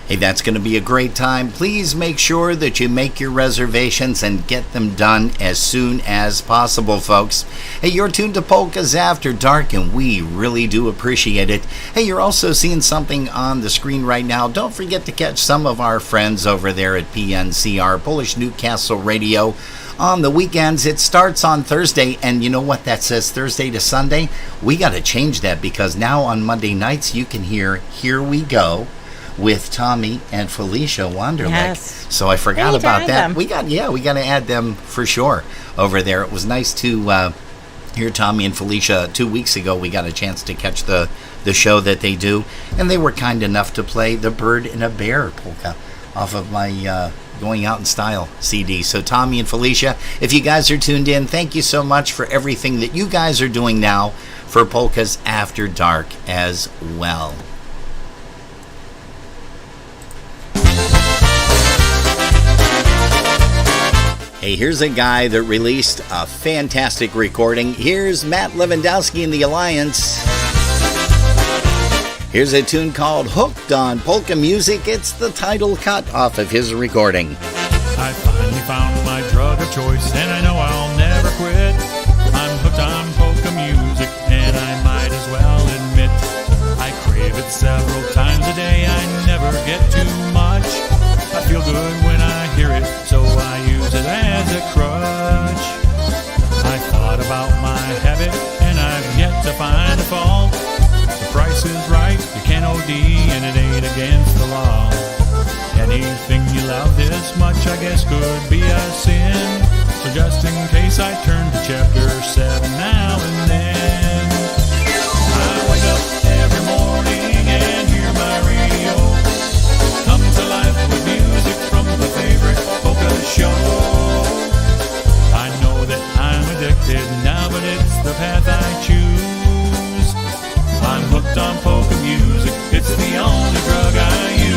Hey, that's going to be a great time. Please make sure that you make your reservations and get them done as soon as possible, folks. Hey, you're tuned to Polkas After Dark, and we really do appreciate it. Hey, you're also seeing something on the screen right now. Don't forget to catch some of our friends over there at PNCR, Polish Newcastle Radio. On the weekends, it starts on Thursday, and you know what that says, Thursday to Sunday? We got to change that, because now on Monday nights you can hear Here We Go with Tommy and Felicia Wanderlich. Yes. So I forgot about that. Them. We got to add them for sure over there. It was nice to hear Tommy and Felicia. 2 weeks ago we got a chance to catch the show that they do, and they were kind enough to play the Bird and a Bear polka off of my Going Out in Style CD. So Tommy and Felicia, if you guys are tuned in, thank you so much for everything that you guys are doing now for Polkas After Dark as well. Hey, here's a guy that released a fantastic recording. Here's Matt Lewandowski and the Alliance. Here's a tune called Hooked on Polka Music. It's the title cut off of his recording. I finally found my drug of choice, and I know I'll never quit. I'm hooked on polka music, and I might as well admit I crave it several times a day. I never get too much. I feel good when I hear it, so I use it as a crutch. I thought about my habit, and I've yet to find a fault. The price is right, you can't OD, and it ain't against the law. Anything you love this much, I guess, could be a sin. So just in case, I turn to chapter 7 now and then. I wake up every morning and hear my radio come to life with music from the favorite polka show. I know that I'm addicted now, but it's the path I choose. I'm hooked on polka music, it's the only drug I use.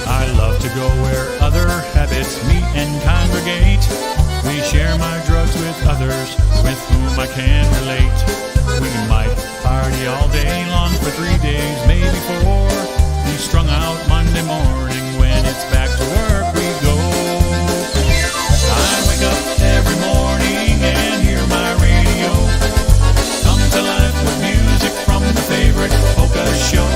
I We share my drugs with others with whom I can relate. We might party all day long for 3 days, maybe 4. Be strung out Monday morning when it's back to work we go. I wake up every morning and hear my radio come to life with music from the favorite polka show.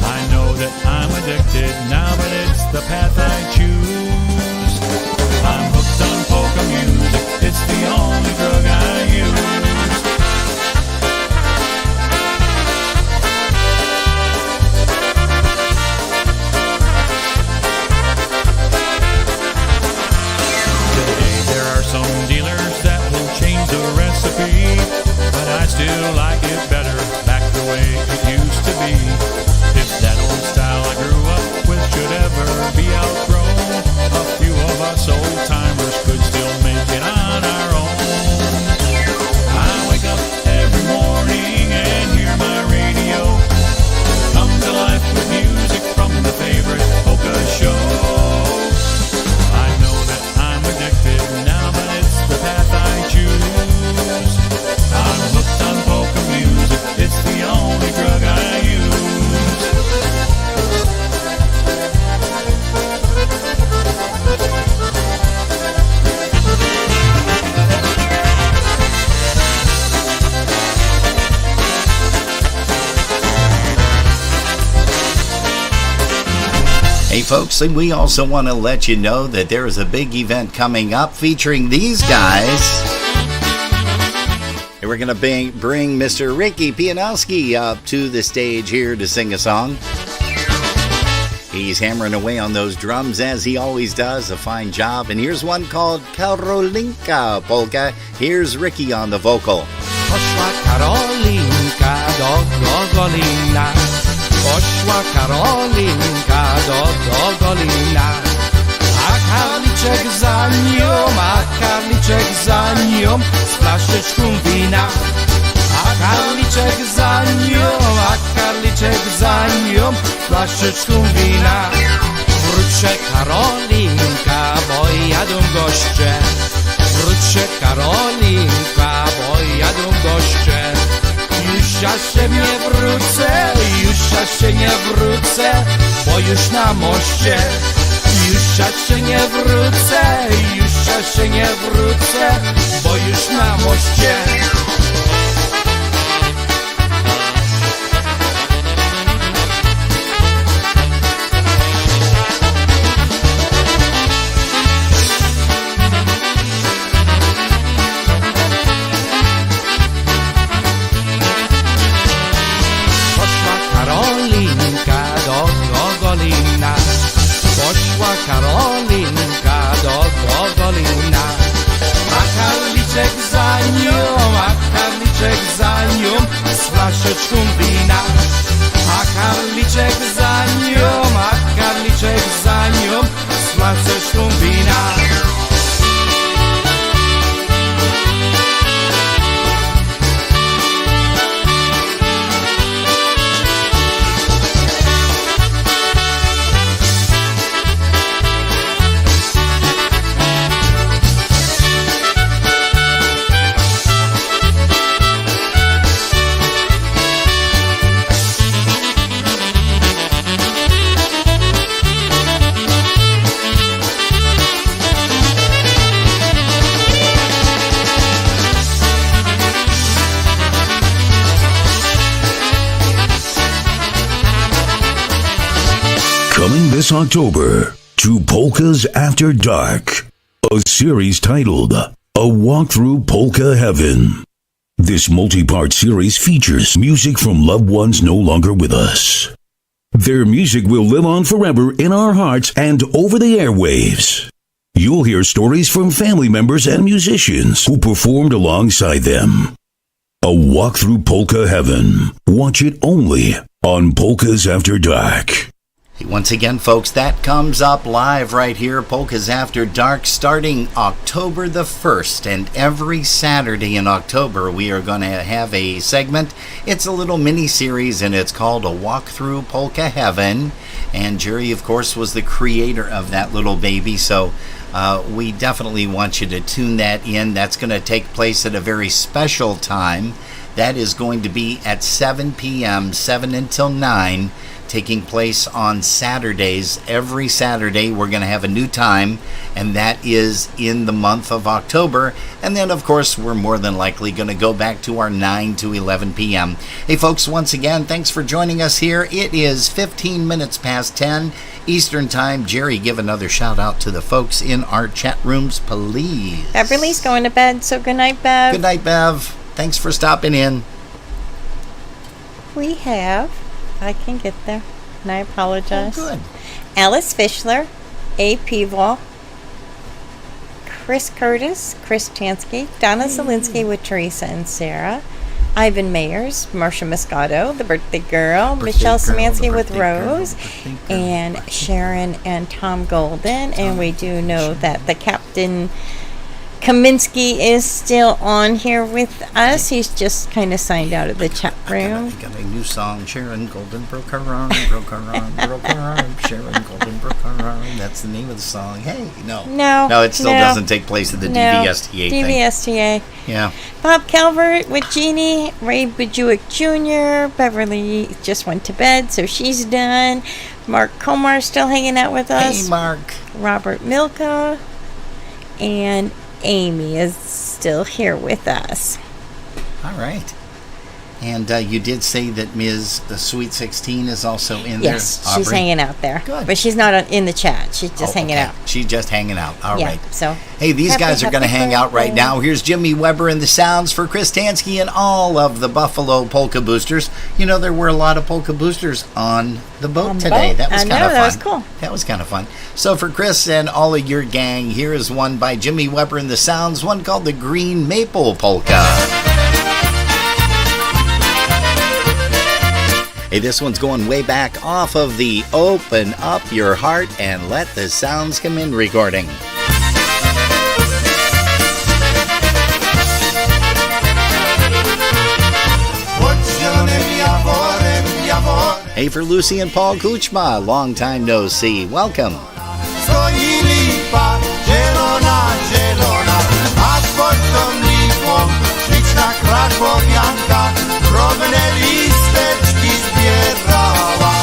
I know that I'm addicted now, but it's the path I choose. I'm hooked on polka music, it's the only drug I use. Today there are some dealers that will change the recipe, but I still like it better back the way it used to be. If that old style I grew up with should ever be outgrown, a few of us old timers could still make it on our own. I wake up every morning and hear my radio come to life with music from the favorite polka show. I know that I'm addicted now, but it's the path I choose. I'm hooked on polka music, it's the only drug I use. Hey folks, and we also want to let you know that there is a big event coming up featuring these guys. And we're going to bring Mr. Ricky Pianowski up to the stage here to sing a song. He's hammering away on those drums as he always does, a fine job. And here's one called Karolinka Polka. Here's Ricky on the vocal. Poszła Karolinka do Gogolina. Poszła Karolinka do Gogolina. A karliczek za nią z flaszeczką wina. A karliczek za nią z flaszeczką wina. Wróćcie Karolinka, bo jadą goście. Wróćcie Karolinka, bo jadą goście. Już ja się nie wrócę, bo już na moście. Już ja się nie wrócę, bo już na moście. Poszła Karolinka do Gogolina. A karliczek za nią z flaszeczką wina. A karliczek za nią z flaszeczką wina. Coming this October to Polkas After Dark, a series titled A Walk Through Polka Heaven. This multi-part series features music from loved ones no longer with us. Their music will live on forever in our hearts and over the airwaves. You'll hear stories from family members and musicians who performed alongside them. A Walk Through Polka Heaven. Watch it only on Polkas After Dark. Once again, folks, that comes up live right here, Polkas After Dark, starting October the 1st. And every Saturday in October, we are going to have a segment. It's a little mini-series, and it's called A Walk Through Polka Heaven. And Jerry, of course, was the creator of that little baby. So we definitely want you to tune that in. That's going to take place at a very special time. That is going to be at 7 p.m., 7 until 9, taking place on Saturdays. Every Saturday we're going to have a new time, and that is in the month of October. And then, of course, we're more than likely going to go back to our 9 to 11 p.m. Hey, folks, once again, thanks for joining us here. It is 15 minutes past 10 Eastern Time. Jerry, give another shout out to the folks in our chat rooms, please. Beverly's going to bed, so good night, Bev. Good night, Bev. Thanks for stopping in. We have, I can get there, and I apologize. Oh, good. Alice Fischler, A. Peeval, Chris Curtis, Chris Tansky, Donna Zelinsky with Teresa and Sarah, Ivan Mayers, Marcia Moscato, the birthday girl, Michelle Szymanski with Rose, and Sharon and Tom Golden. And we do know that the Captain Kaminsky is still on here with us. He's just kind of signed out of the chat room. I got a new song. Sharon Golden broke her arm, broke her arm, broke her arm. Sharon Golden broke her arm. That's the name of the song. Hey, no, it still doesn't take place at the DVSTA thing. DVSTA. Yeah. Bob Calvert with Jeannie, Ray Bajuic Jr., Beverly just went to bed, so she's done. Mark Comar still hanging out with us. Hey, Mark. Robert Milka, and Amy is still here with us. All right. And you did say that Ms. Sweet 16 is also in there? Yes, Aubrey? she's hanging out there. Good. But she's not in the chat. She's just hanging out. She's just hanging out. All right. So, hey, these guys are going to hang out right now. Here's Jimmy Weber and the sounds for Chris Tansky and all of the Buffalo Polka Boosters. You know, there were a lot of Polka Boosters on the boat today. That was kind of fun. That was cool. That was kind of fun. So for Chris and all of your gang, here is one by Jimmy Weber and the sounds, one called the Green Maple Polka. Hey, this one's going way back off of the Open Up Your Heart and Let the Sounds Come In recording. Hey, for Lucy and Paul Kuchma, long time no see. Welcome. Drobne listeczki zbierała,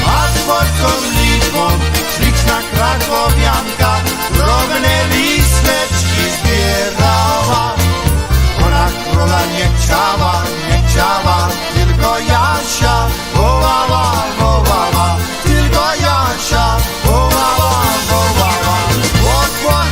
a pod tą liczbą śliczna krakowianka drobne listeczki zbierała. Ona króla nie chciała, tylko Jasia wołała, wołała, tylko Jasia wołała, wołała.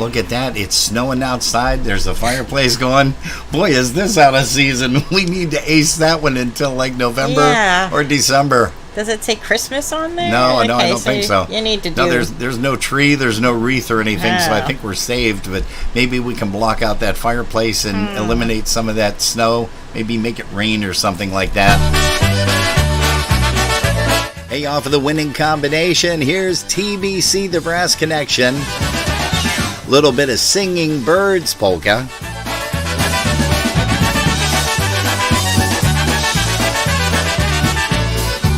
look at that. It's snowing outside. There's a fireplace going. Boy, is this out of season. We need to ace that one until like November or December. Does it say Christmas on there? No, I don't think so. You need to do... No, there's no tree, there's no wreath or anything, so I think we're saved. But maybe we can block out that fireplace and eliminate some of that snow. Maybe make it rain or something like that. Hey, off of the winning combination, here's TBC, the Brass Connection. Little bit of Singing Birds polka.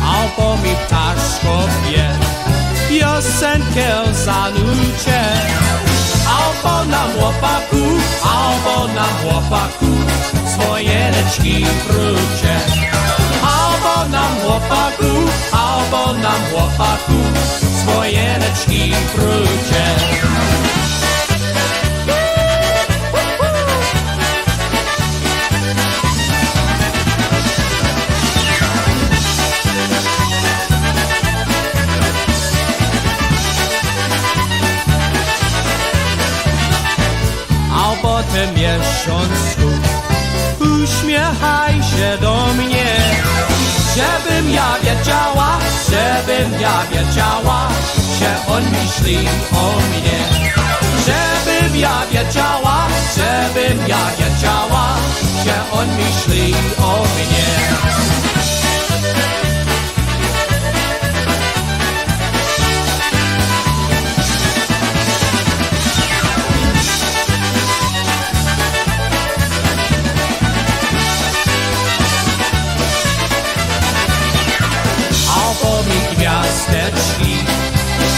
Albo mi ptaszko wie, piosenkę zanucie. Albo nam chłopaku, swoje leczki wrócie. Albo nam chłopaku, swoje leczki wrócie. Po tym miesiącu uśmiechaj się do mnie, żebym ja wiedziała, że on myśli o mnie. Żebym ja wiedziała, że on myśli o mnie.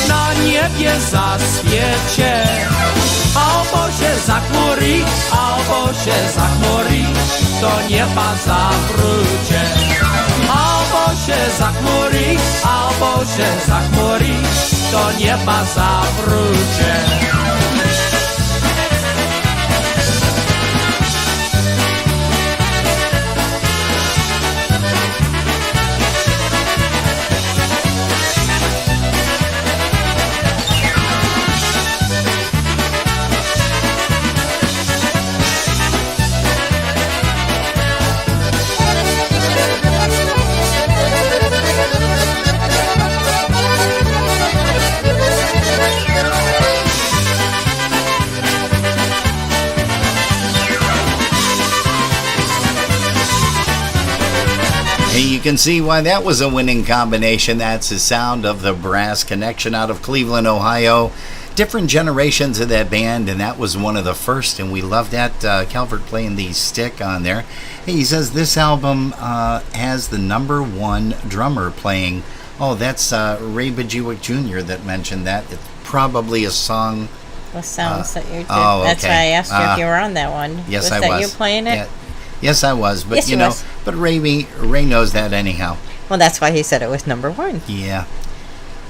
Na niebie zaswiecie, albo się zachmuri, do nieba zawrócie. Albo się zachmuri, do nieba zawrócie. You can see why that was a winning combination. That's the sound of the Brass Connection out of Cleveland, Ohio. Different generations of that band, and that was one of the first, and we love that. Calvert playing the stick on there. Hey, he says this album has the #1 drummer playing. Oh, that's Ray Bajiewicz Jr. that mentioned that. It's probably a song. The sounds that you did. Oh, okay. That's why I asked you if you were on that one. Yes, was I that was. You playing it? Yeah. Yes, I was, but Yes, you you know, was. but Ray knows that anyhow. Well, that's why he said it was #1. Yeah.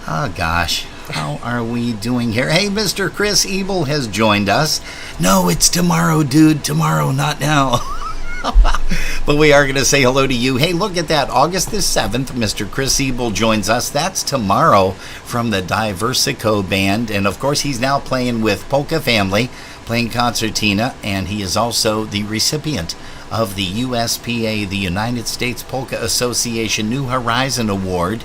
Oh gosh, how are we doing here? Hey, Mr. Chris Ebel has joined us. No, it's tomorrow, dude. Tomorrow, not now. But we are going to say hello to you. Hey, look at that. August the 7th, Mr. Chris Ebel joins us. That's tomorrow from the Diversico Band. And, of course, he's now playing with Polka Family, playing concertina, and he is also the recipient of the USPA, the United States Polka Association New Horizon Award.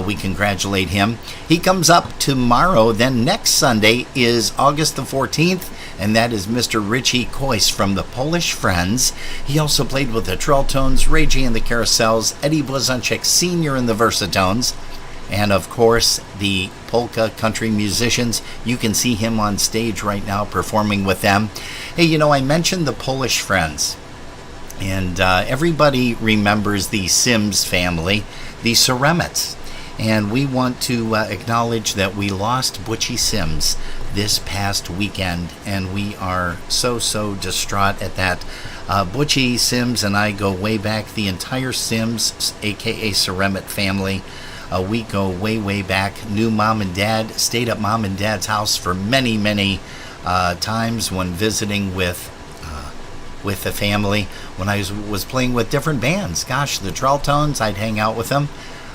We congratulate him. He comes up tomorrow. Then next Sunday is August the 14th, and that is Mr. Richie Kois from the Polish Friends. He also played with the Trelltones, Ray J and the Carousels, Eddie Blazonczyk Sr. and the Versatones, and of course the polka country musicians. You can see him on stage right now performing with them. Hey, you know, I mentioned the Polish Friends, and everybody remembers the Sims family, the Ceremets. And we want to acknowledge that we lost Butchie Sims this past weekend, and we are so distraught at that. Butchie Sims and I go way back. The entire Sims, aka Ceremet family, we go way back. Knew Mom and Dad, stayed at Mom and Dad's house for many times when visiting with the family. When I was playing with different bands, gosh, the Trelltones, I'd hang out with them.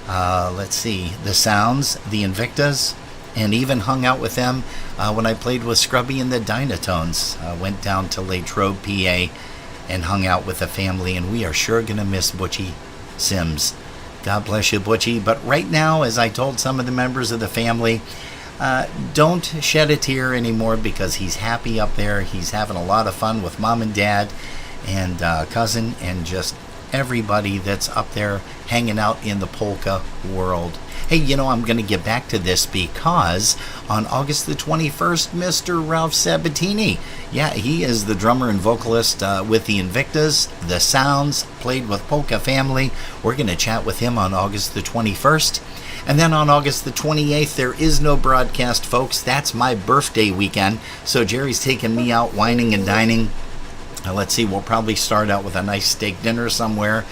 Let's see, the Sounds, the Invictas, and even hung out with them when I played with Scrubby and the Dynatones. Went down to Latrobe, PA, and hung out with the family, and we are sure going to miss Butchie Sims. God bless you, Butchie. But right now, as I told some of the members of the family, don't shed a tear anymore because he's happy up there. He's having a lot of fun with Mom and Dad and cousin and just everybody that's up there hanging out in the polka world. Hey, you know, I'm going to get back to this because on August the 21st, Mr. Ralph Sabatini, yeah, he is the drummer and vocalist with the Invictas, the Sounds, played with Polka Family. We're going to chat with him on August the 21st. And then on August the 28th, there is no broadcast, folks. That's my birthday weekend. So Jerry's taking me out whining and dining. Let's see, we'll probably start out with a nice steak dinner somewhere.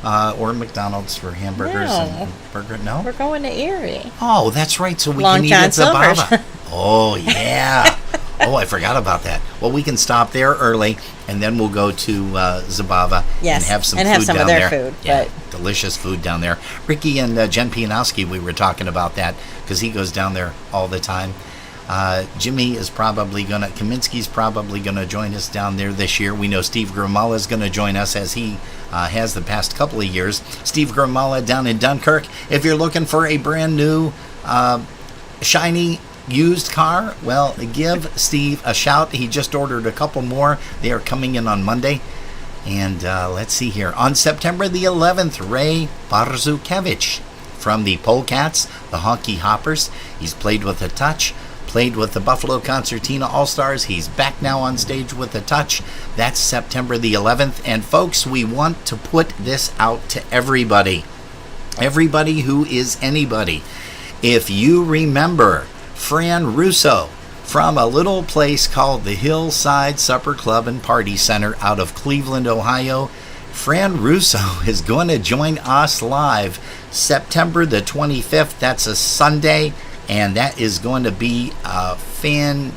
Or McDonald's for hamburgers and burger. No? We're going to Erie. Oh, that's right. So we Long can eat John at Silver's. Zabava. Oh, yeah. Oh, I forgot about that. Well, we can stop there early, and then we'll go to Zabava Yes, and have some and food have some down of their there. food, Yeah, but- delicious food down there. Ricky and Jen Pianowski, we were talking about that because he goes down there all the time. Jimmy is probably going to, Kaminsky's probably going to join us down there this year. We know Steve Grimala is going to join us as he has the past couple of years. Steve Grimala down in Dunkirk. If you're looking for a brand new, shiny, used car, well, give Steve a shout. He just ordered a couple more. They are coming in on Monday. And let's see here. On September the 11th, Ray Barzukevich from the Polcats, the Honky Hoppers. He's played with The Touch, played with the Buffalo Concertina All-Stars. He's back now on stage with The Touch. That's September the 11th. And folks, we want to put this out to everybody. Everybody who is anybody. If you remember Fran Russo from a little place called the Hillside Supper Club and Party Center out of Cleveland, Ohio, Fran Russo is going to join us live September the 25th. That's a Sunday, and that is going to be a fantabulous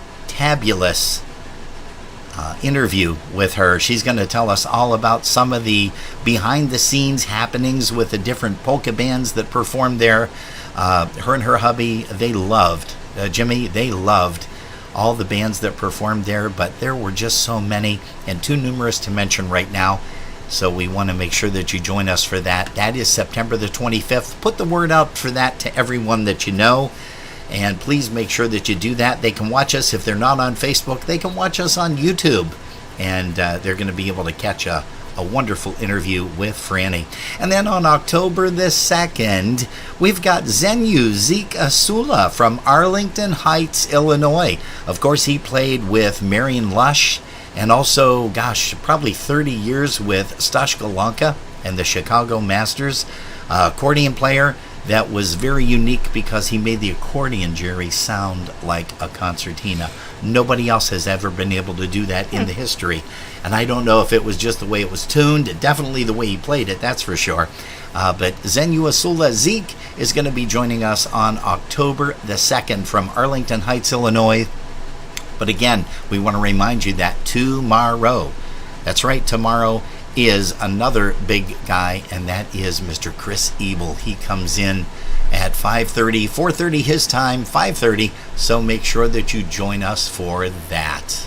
interview with her. She's going to tell us all about some of the behind-the-scenes happenings with the different polka bands that performed there. Her and her hubby, they loved, Jimmy, they loved all the bands that performed there, but there were just so many and too numerous to mention right now. So we want to make sure that you join us for that. That is September the 25th. Put the word out for that to everyone that you know. And please make sure that you do that. They can watch us. If they're not on Facebook, they can watch us on YouTube. And they're going to be able to catch a wonderful interview with Franny. And then on October the 2nd, we've got Zenyu Zeke Asula from Arlington Heights, Illinois. Of course, he played with Marion Lush and also, gosh, probably 30 years with Stashka Lanka and the Chicago Masters. Accordion player that was very unique because he made the accordion, Jerry, sound like a concertina. Nobody else has ever been able to do that in the history. And I don't know if it was just the way it was tuned, definitely the way he played it, that's for sure. But Zenyu Asula Zeke is going to be joining us on October the 2nd from Arlington Heights, Illinois. But again, we want to remind you that tomorrow, that's right, tomorrow is another big guy, and that is Mr. Chris Ebel. He comes in at 5:30, 4:30 his time, 5:30, so make sure that you join us for that.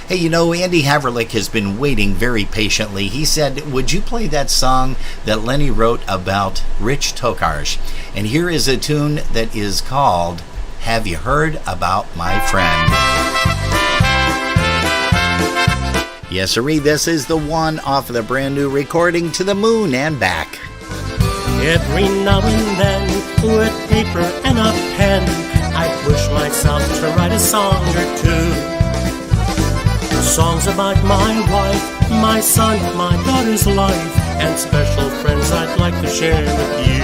Hey, you know, Andy Haverlick has been waiting very patiently. He said, would you play that song that Lenny wrote about Rich Tokarz? And here is a tune that is called Have You Heard About My Friend? Yes, sirree, this is the one off of the brand new recording To the Moon and Back. Every now and then, with paper and a pen, I push myself to write a song or two. Songs about my wife, my son, my daughter's life, and special friends I'd like to share with you.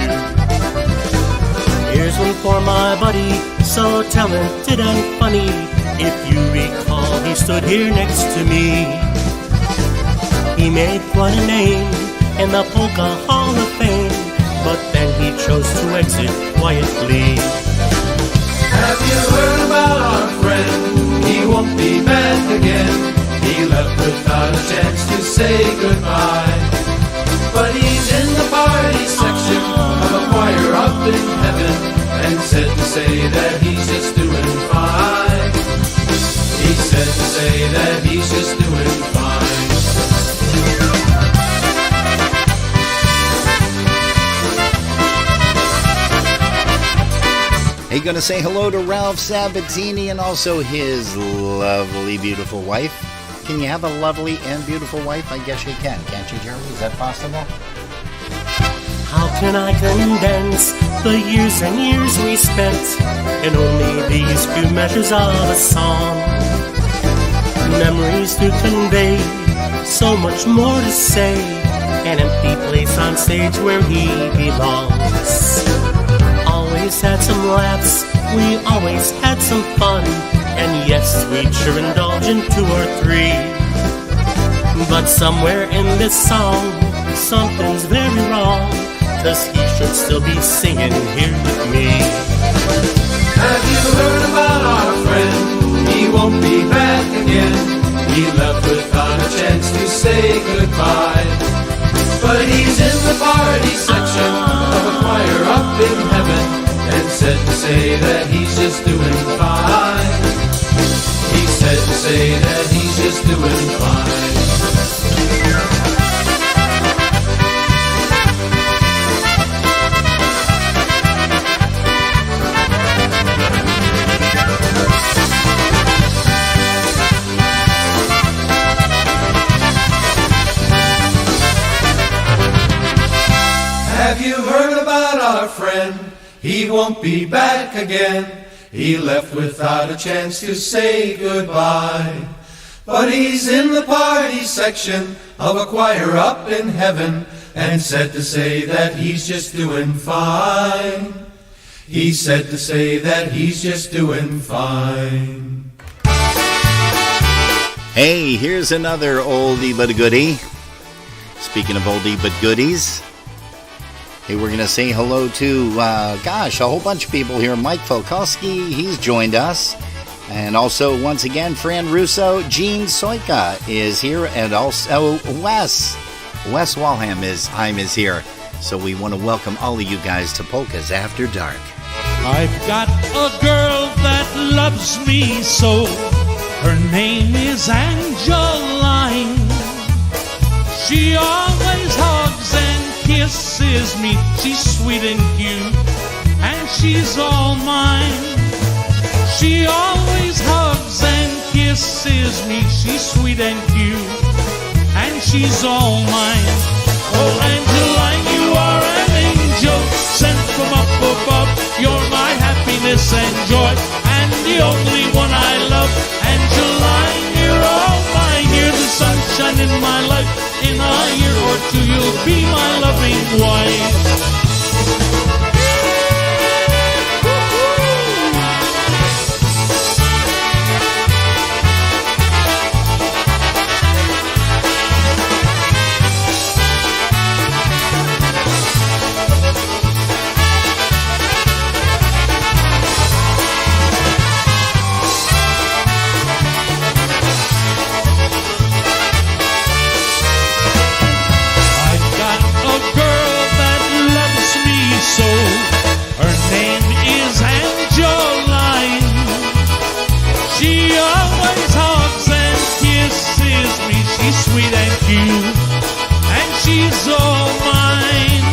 Here's one for my buddy, so talented and funny. If you recall, he stood here next to me. He made quite a name in the Polka Hall of Fame, but then he chose to exit quietly. Have you heard about our friend? He won't be back again. He left without a chance to say goodbye. But he's in the party section of a choir up in heaven, and said to say that he's just doing fine. He said to say that he's just doing fine. Hey, gonna say hello to Ralph Sabatini and also his lovely, beautiful wife. Can you have a lovely and beautiful wife? I guess you can, can't you, Jerry? Is that possible? How can I condense the years and years we spent in only these few measures of a song? Memories to convey, so much more to say, an empty place on stage where he belongs. Always had some laughs, we always had some fun, and yes, we'd sure indulge in 2 or 3. But somewhere in this song, something's very wrong, 'cause he should still be singing here with me. Have you heard about our friend? He won't be back again. He left without a chance to say goodbye. But he's in the party section of a choir up in heaven, and said to say that he's just doing fine. He said to say that he's just doing fine. Have you heard about our friend? He won't be back again. He left without a chance to say goodbye. But he's in the party section of a choir up in heaven, and said to say that he's just doing fine. He said to say that he's just doing fine. Hey, here's another oldie but a goodie. Speaking of oldie but goodies, hey, we're going to say hello to, a whole bunch of people here. Mike Folkowski, he's joined us. And also, once again, Fran Russo, Gene Soika is here. And also Wes Walham is here. So we want to welcome all of you guys to Polkas After Dark. I've got a girl that loves me so. Her name is Angeline. She always hugs and kisses me. She's sweet and cute, and she's all mine. She always hugs and kisses me. She's sweet and cute, and she's all mine. Oh, Angeline, you are an angel sent from up above. You're my happiness and joy, and the only one I love. Angeline, you're all mine. You're the sunshine in my life. In a year or two, you'll be my loving wife. Sweet and cute, and she's all mine.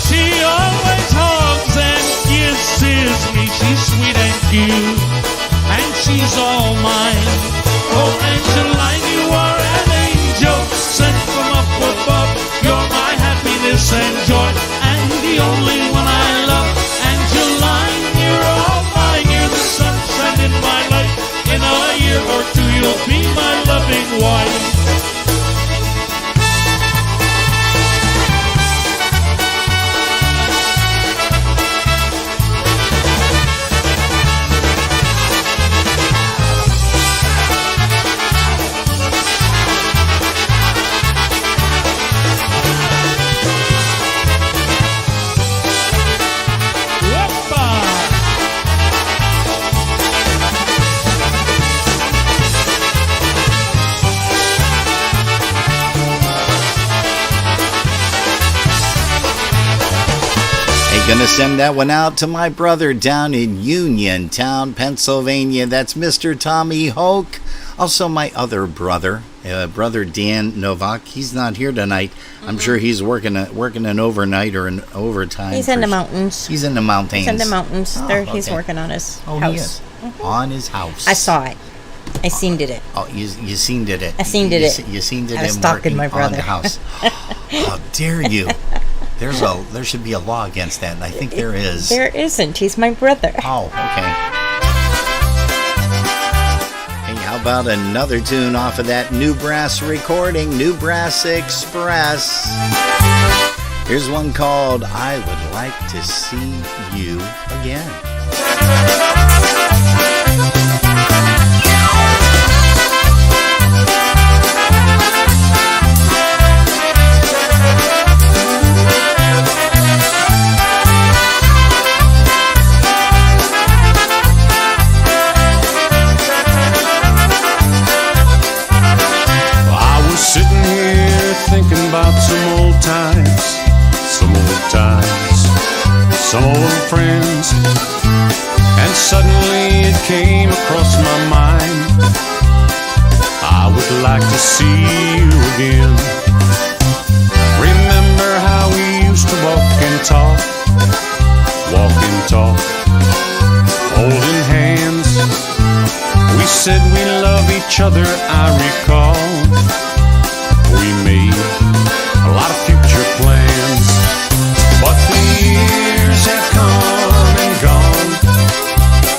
She always hugs and kisses me. She's sweet and cute, and she's all mine. Oh, Angeline, you are an angel sent from up above. You're my happiness and joy, and the only one I love. Angeline, you're all mine. You're the sunshine in my life. In a year or two, you'll be my loving wife. Gonna send that one out to my brother down in Uniontown, Pennsylvania. That's Mr. Tommy Hoke. Also, my other brother, brother Dan Novak. He's not here tonight. I'm sure he's working an overnight or an overtime. He's in the mountains. He's in the mountains. He's in the mountains. Oh, There, he's okay. working on his Oh, house. he is. On his house. I saw it. I seen it. Oh, you seen it. I seen it. You seen it. I was him stalking working my brother. on the house. How dare you? There should be a law against that, and I think there is. There isn't. He's my brother. Oh, okay. Hey, how about another tune off of that New Brass recording, New Brass Express? Here's one called I Would Like to See You Again. I was sitting here thinking about some old times, some old friends, and suddenly it came across my mind, I would like to see you again. Remember how we used to walk and talk, holding hands. We said we love each other, I recall. We made a lot of future plans, but the years have come and gone,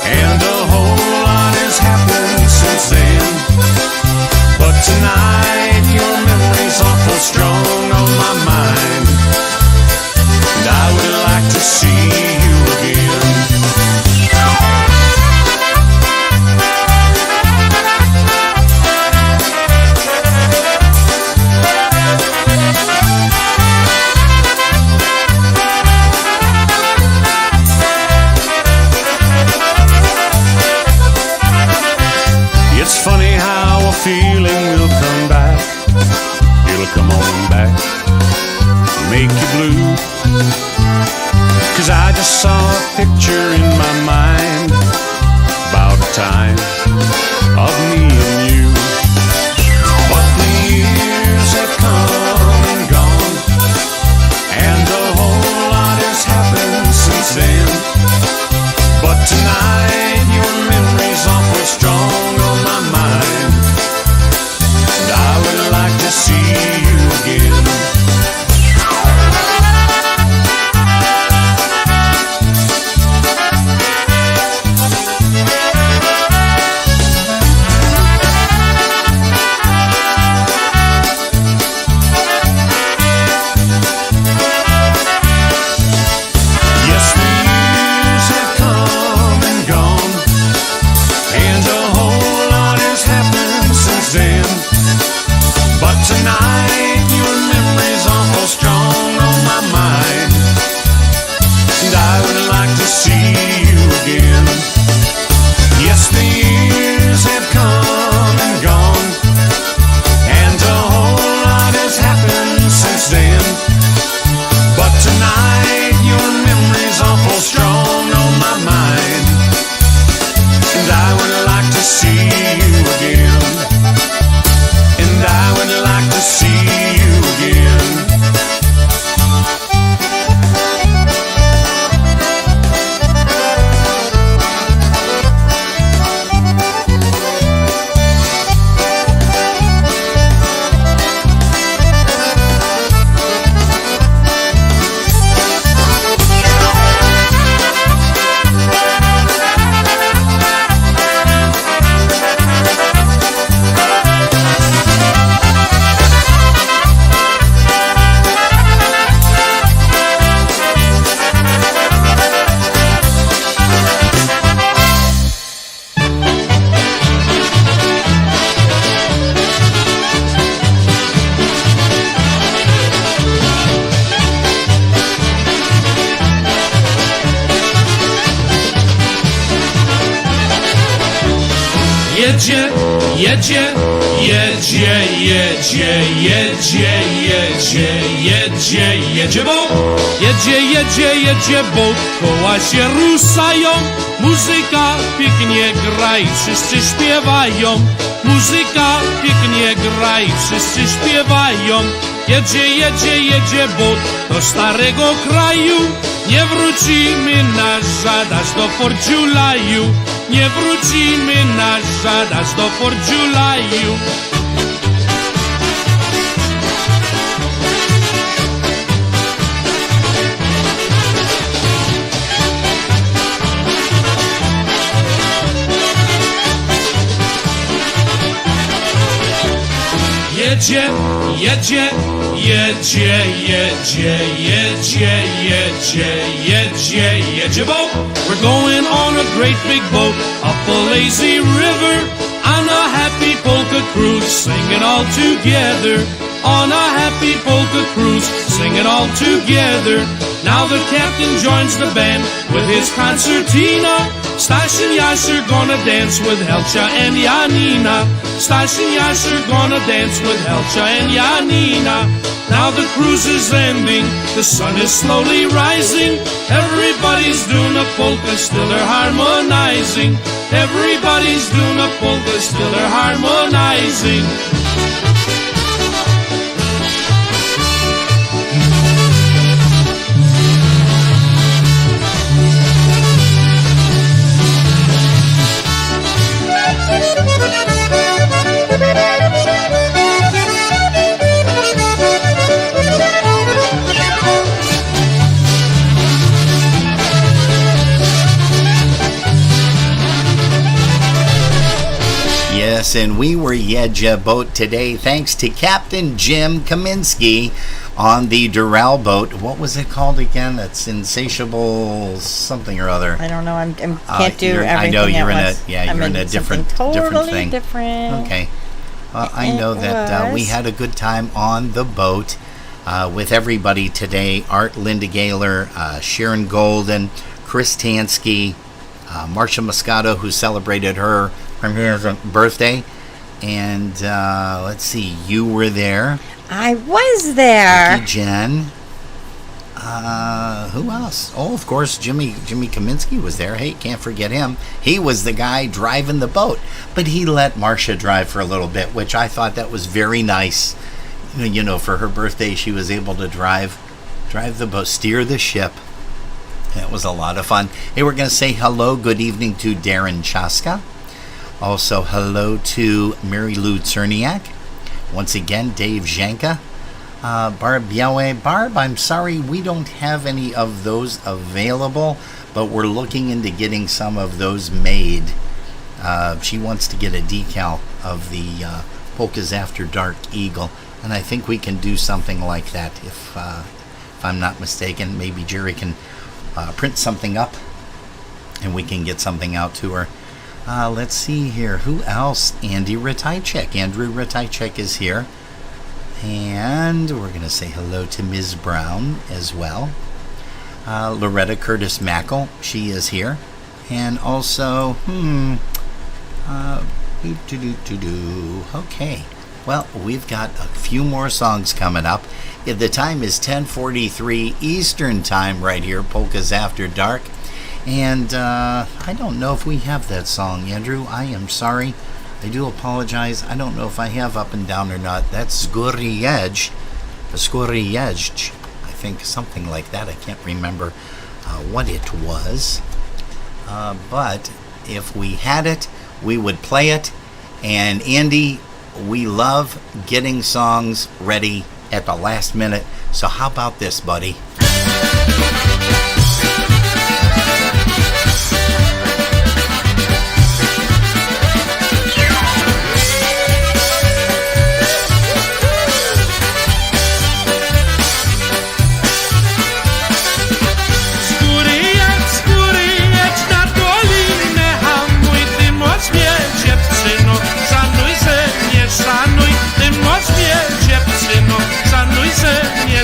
and a whole lot has happened since then. But tonight your memory's awful strong on my mind, and I would like to see you again. It's funny how a feeling will come back. It'll come on back, make you blue. 'Cause I just saw a picture in my mind about a time of me and you. But the years have come and gone, and a whole lot has happened since then. But tonight your memory's awful strong on my mind, and I would like to see you again. Yes, the years have come and gone, and a whole lot has happened since then. But tonight your memory's awful strong on my mind, and I would like to see you again. Yes, the years have come and gone, and a whole lot has happened since then. But tonight your memory's awful strong on my mind, and I would like to see you again. And I would like to see you again. Jedzie Jedzie, jedzie, jedzie, jedzie, jedzie, jedzie boat. Jedzie, jedzie, jedzie boat. Koła się ruszają, muzyka pięknie gra i wszyscy śpiewają. Muzyka pięknie gra i wszyscy śpiewają. Jedzie, jedzie, jedzie boat do starego kraju. Nie wrócimy na żadarz do Porciulaju. Nie wrócimy na żadarz do Porciulaju. Jedzie, jedzie, jedzie, jedzie, jedzie, jedzie, jedzie, jedzie boat. We're going on a great big boat up a lazy river on a happy polka cruise, singing all together. On a happy polka cruise, singing all together. Now the captain joins the band with his concertina. Stash and Yash are gonna dance with Helcha and Janina. Stash and Yash are gonna dance with Helcha and Janina. Now the cruise is ending, the sun is slowly rising. Everybody's doing a polka, still they're harmonizing. Everybody's doing a polka, still they're harmonizing. Yes, and we were Yedja boat today thanks to Captain Jim Kaminsky on the Doral boat. What was it called again? That's Insatiable something or other. I don't know. I can't do everything. I know you're at once. you're in a different totally thing. Different. Okay. Well, I know that we had a good time on the boat with everybody today. Art Linda Gaylor, Sharon Golden, Chris Tansky, Marcia Moscato, who celebrated her birthday. And let's see, you were there. I was there. Vicky Jen. Who else? Oh, of course, Jimmy Kaminsky was there. Hey, can't forget him. He was the guy driving the boat, but he let Marcia drive for a little bit, which I thought that was very nice. You know, for her birthday, she was able to drive the boat, steer the ship. It was a lot of fun. Hey, we're going to say hello, good evening to Darren Chaska. Also, hello to Mary Lou Czerniak. Once again, Dave Zhanka. Barb Biawe. Barb, I'm sorry, we don't have any of those available, but we're looking into getting some of those made. She wants to get a decal of the Polkas After Dark Eagle, and I think we can do something like that if I'm not mistaken. Maybe Jerry can print something up and we can get something out to her. Let's see here. Who else? Andrew Ratajczyk is here. And we're going to say hello to Ms. Brown as well. Loretta Curtis Mackle, she is here. And also, okay. Well, we've got a few more songs coming up. The time is 10:43 Eastern Time right here, Polkas After Dark. And I don't know if we have that song, Andrew. I am sorry. I do apologize. I don't know if I have Up and Down or not. That's Skoriej. I think something like that. I can't remember what it was. But if we had it, we would play it. And Andy, we love getting songs ready at the last minute. So how about this, buddy?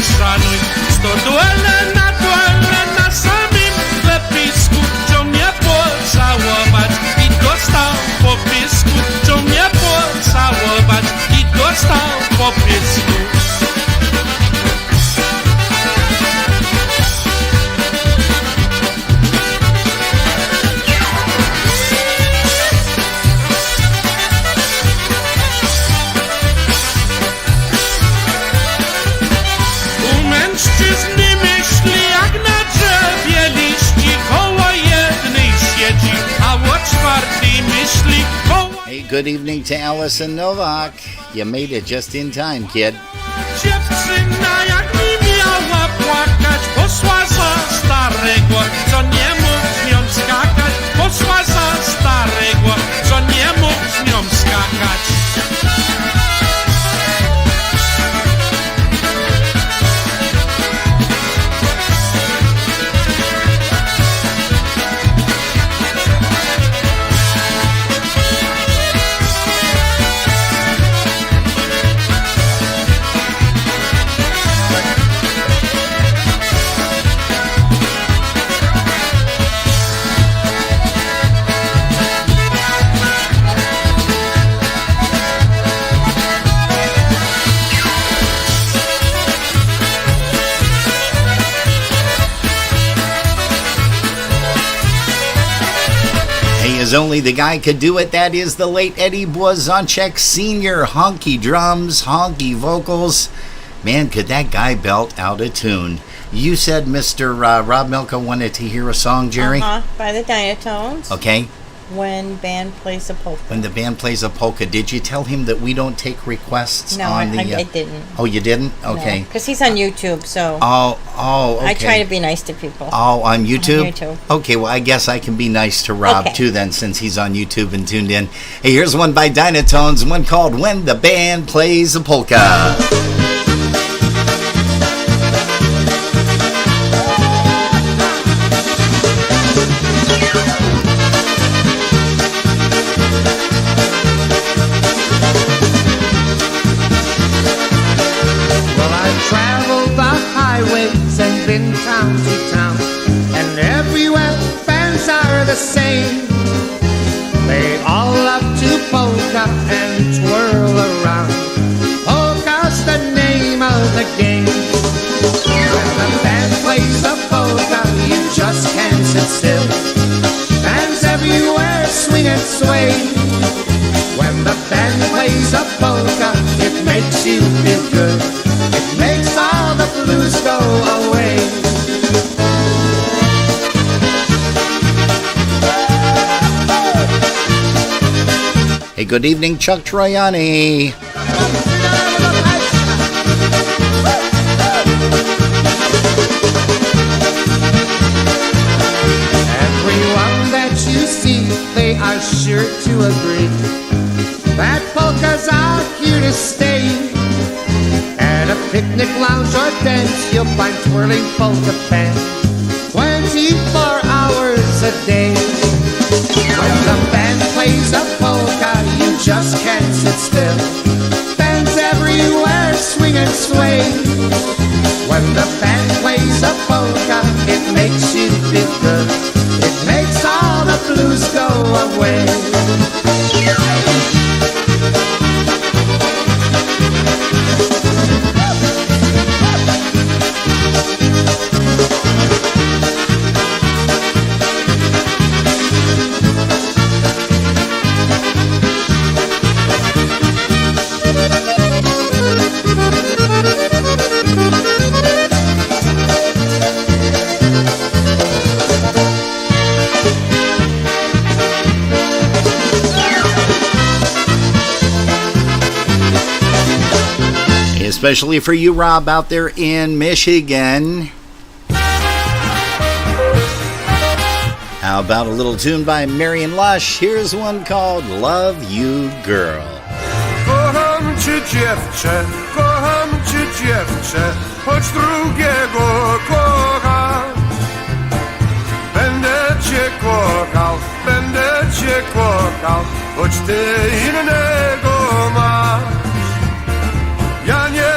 Szanuj, sto duele na samym lepisku, chciał mnie pocałować i dostał po pisku, chciał mnie pocałować Mężczyzny myśli jak na drzewie liści, koło jednej siedzi, a o czwartej myśli koło... Hey, good evening to Allison Novak. You made it just in time, kid. Dziewczyna jak mi miała płakać, poszła za starego, co nie mógł z nią skakać. Poszła za starego, co nie mógł z nią skakać. As only the guy could do it, that is the late Eddie Blazonczyk Sr. Honky drums, honky vocals. Man, could that guy belt out a tune. You said Mr. Rob Milka wanted to hear a song, Jerry? By the Diatones. Okay. When band plays a polka. When the band plays a polka. Did you tell him that we don't take requests No, on the... I didn't. Oh, you didn't? Okay. Because he's on YouTube, so... Oh, okay. I try to be nice to people. Oh, on YouTube? On YouTube. Okay, well, I guess I can be nice to Rob, Okay. too, then, since he's on YouTube and tuned in. Hey, here's one by Dynatones, one called When the Band Plays a Polka. Well, I've traveled the highways and been town to town, and everywhere fans are the same. They all love to polka and twirl around. Polka's the name of the game. When the band plays a polka, you just can't sit still. Fans everywhere swing and sway. When the band plays a polka, it makes you feel good. It makes all the blues go away. Hey, good evening, Chuck Troiani. Everyone that you see, they are sure to agree that polkas are here to stay. At a picnic lounge or dance, you'll find twirling polka fans 24 hours a day. When the band plays a polka, you just can't sit still. Fans everywhere swing and sway. When the band plays a polka, it makes you feel good. It makes all the blues go away. Especially for you, Rob, out there in Michigan. How about a little tune by Marion Lush? Here's one called Love You Girl. Kocham cię dziewczę, choć drugiego kocham. Będę cię kochał, choć ty innego masz. Ja nie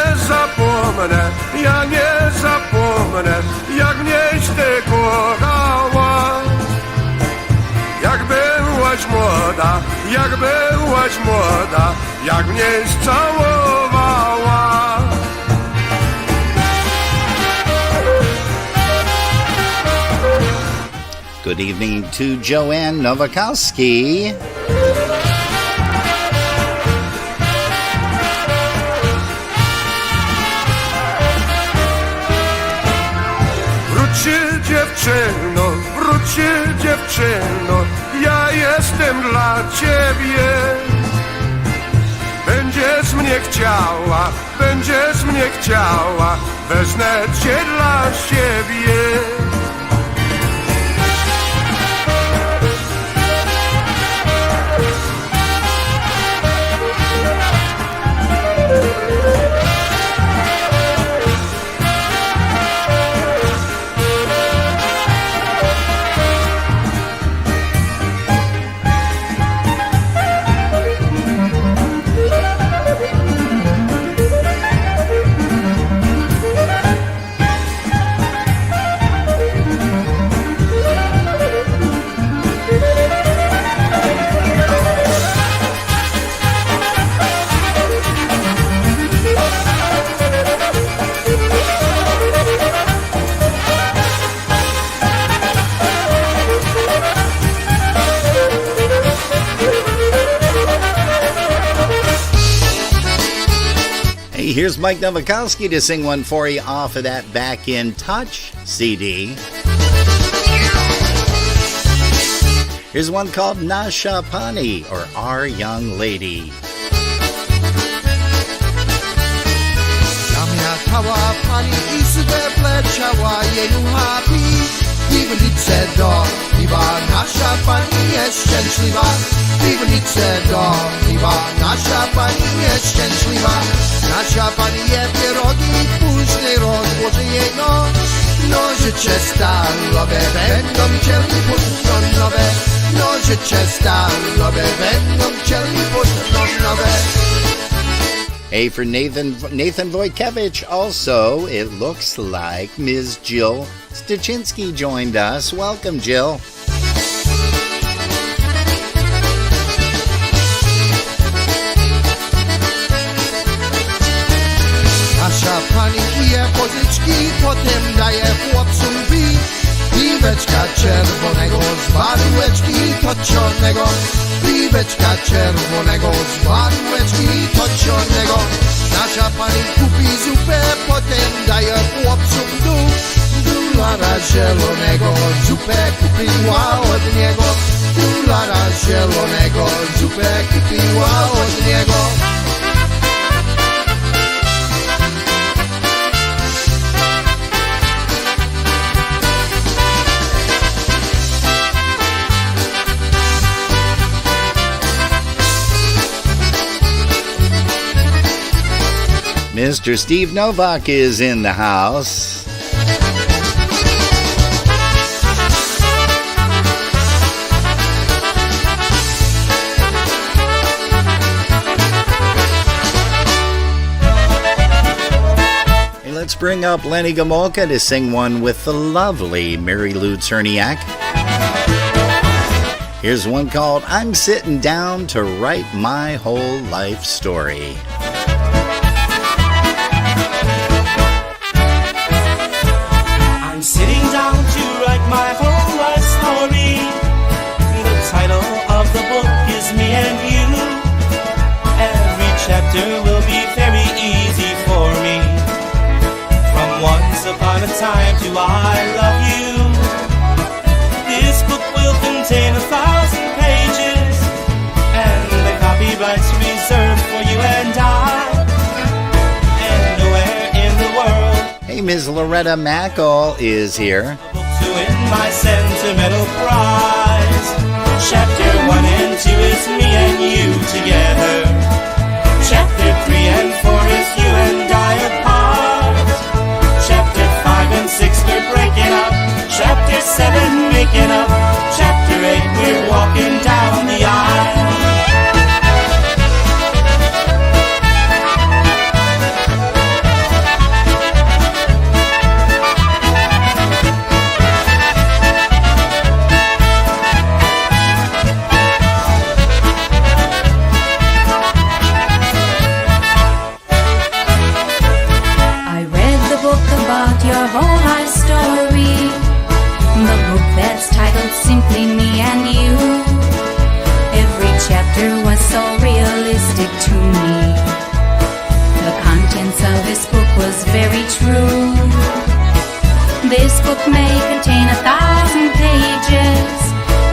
zapomnę, jak mnieś ty kochała. Jak byłaś młoda, jak mnieś całowała. Good evening to Joanne Nowakowski. dziewczyno, wróćcie dziewczyno, ja jestem dla ciebie. Będziesz mnie chciała, wezmę cię dla siebie. Here's Mike Nowakowski to sing one for you off of that Back in Touch CD. Here's one called Nasha Pani, or Our Young Lady. Zamiatała pani i zwleciała jej happy. Piwnice do piwa, nasza pani jest szczęśliwa. Piwnice do piwa, nasza pani jest szczęśliwa. Nasza pani je pierogi, później rozłoży jej no życie stalowe, będą chcieli późno nowe. No życie stalowe, będą chcieli późno nowe. Hey, for Nathan Wojtkiewicz also, it looks like Ms. Jill Stuczynski joined us. Welcome, Jill. Nasza pani pije pożyczki, potem daje chłopcom pi. Piweczka czerwonego z baryłeczki toczonego. Piweczka czerwonego z baryłeczki toczonego. Nasza pani kupi zupę, potem daje chłopcom dolara zielonego. Zupę kupiła od niego. Dolara zielonego. Zupę kupiła od niego. Mr. Steve Novak is in the house. Hey, let's bring up Lenny Gomolka to sing one with the lovely Mary Lou Czerniak. Here's one called I'm Sitting Down to Write My Whole Life Story. Sitting down to write my whole life story. The title of the book is Me and You. Every chapter will be very easy for me. From once upon a time to I love you. This book will contain 1,000 pages, and the copyright's reserved for you and I. And nowhere in the world. Hey, Ms. Loretta Mackle is here. To win my sentimental prize. Chapter 1 and 2 is me and you together. Chapter 3 and 4 is you and I apart. Chapter 5 and 6 we're breaking up. Chapter 7 making up. Chapter 8 we're walking down the aisle. Your whole life story, the book that's titled simply Me and You. Every chapter was so realistic to me. The contents of this book was very true. This book may contain 1,000 pages,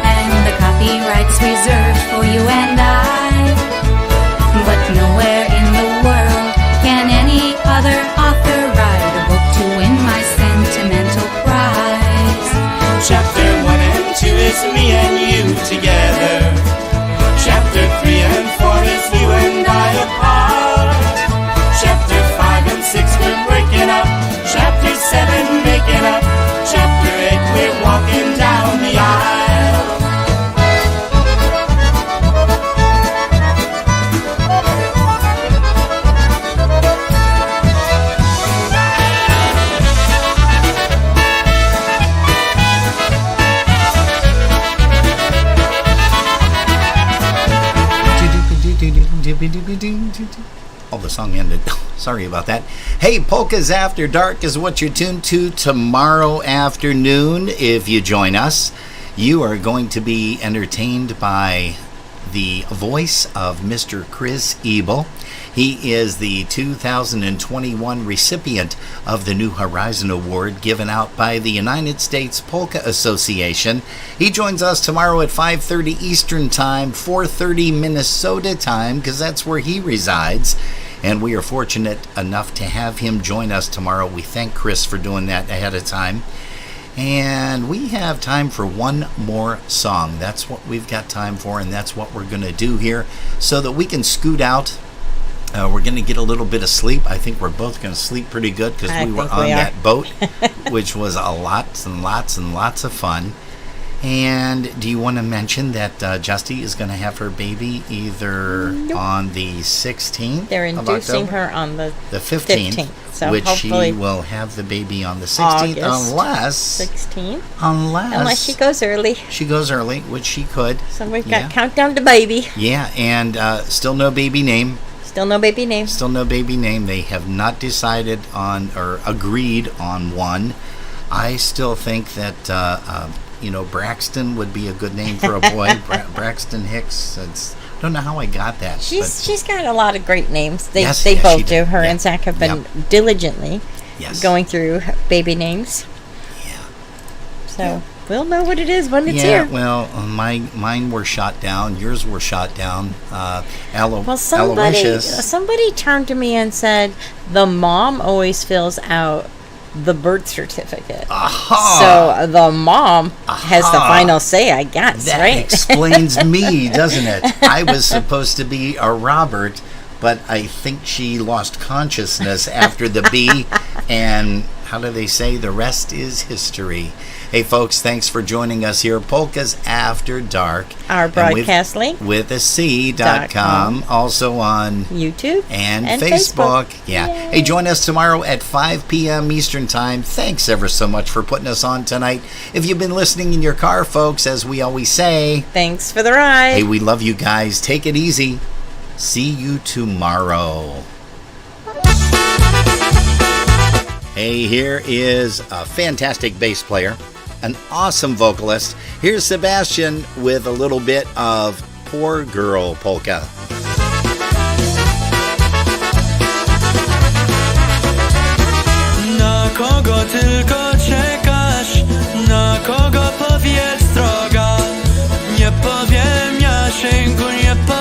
and the copyright's reserved for you and I. But nowhere in the world can any other author write a book to win my sentimental prize. Chapter 1 and 2 is me and you together. Chapter 3 and 4 is you and I apart. Chapter 5 and 6 we're breaking up. Chapter 7 making up. Chapter 8 we're walking down the aisle. Oh, the song ended. Sorry about that. Hey, Polkas After Dark is what you're tuned to tomorrow afternoon. If you join us, you are going to be entertained by the voice of Mr. Chris Ebel. He is the 2021 recipient of the New Horizon Award given out by the United States Polka Association. He joins us tomorrow at 5:30 Eastern Time, 4:30 Minnesota time, because that's where he resides. And we are fortunate enough to have him join us tomorrow. We thank Chris for doing that ahead of time. And we have time for one more song. That's what we've got time for, and that's what we're going to do here so that we can scoot out. We're going to get a little bit of sleep. I think we're both going to sleep pretty good because we were on that boat, which was a lots and lots and lots of fun. And do you want to mention that Justy is going to have her baby either on the 16th? They're inducing of October, her on the 15th, so which she hopefully will have the baby on the 16th, August 16th. Unless she goes early. She goes early, which she could. So we've got Countdown to Baby. Yeah, and still no baby name. Still no baby name. Still no baby name. They have not decided on or agreed on one. I still think that Braxton would be a good name for a boy. Braxton Hicks. I don't know how I got that. She's got a lot of great names. They Yes, both she do. did. Her Yeah. and Zach have been diligently going through baby names. Yeah. So we'll know what it is when it's Yeah, here. well, mine were shot down. Yours were shot down. Somebody turned to me and said the mom always fills out the birth certificate. So the mom has the final say, I guess, that right? explains me, doesn't it? I was supposed to be a Robert, but I think she lost consciousness after the B, and how do they say? The rest is history. Hey, folks, thanks for joining us here. Polkas After Dark. Our broadcast link. With a C.com. Also on YouTube and Facebook. Yeah. Yay. Hey, join us tomorrow at 5 p.m. Eastern Time. Thanks ever so much for putting us on tonight. If you've been listening in your car, folks, as we always say, thanks for the ride. Hey, we love you guys. Take it easy. See you tomorrow. Hey, here is a fantastic bass player, an awesome vocalist. Here's Sebastian with a little bit of Poor Girl Polka. Na kogo tylko czekasz? Na kogo powiedz droga? Nie powiem, Jasieńku, nie powiem.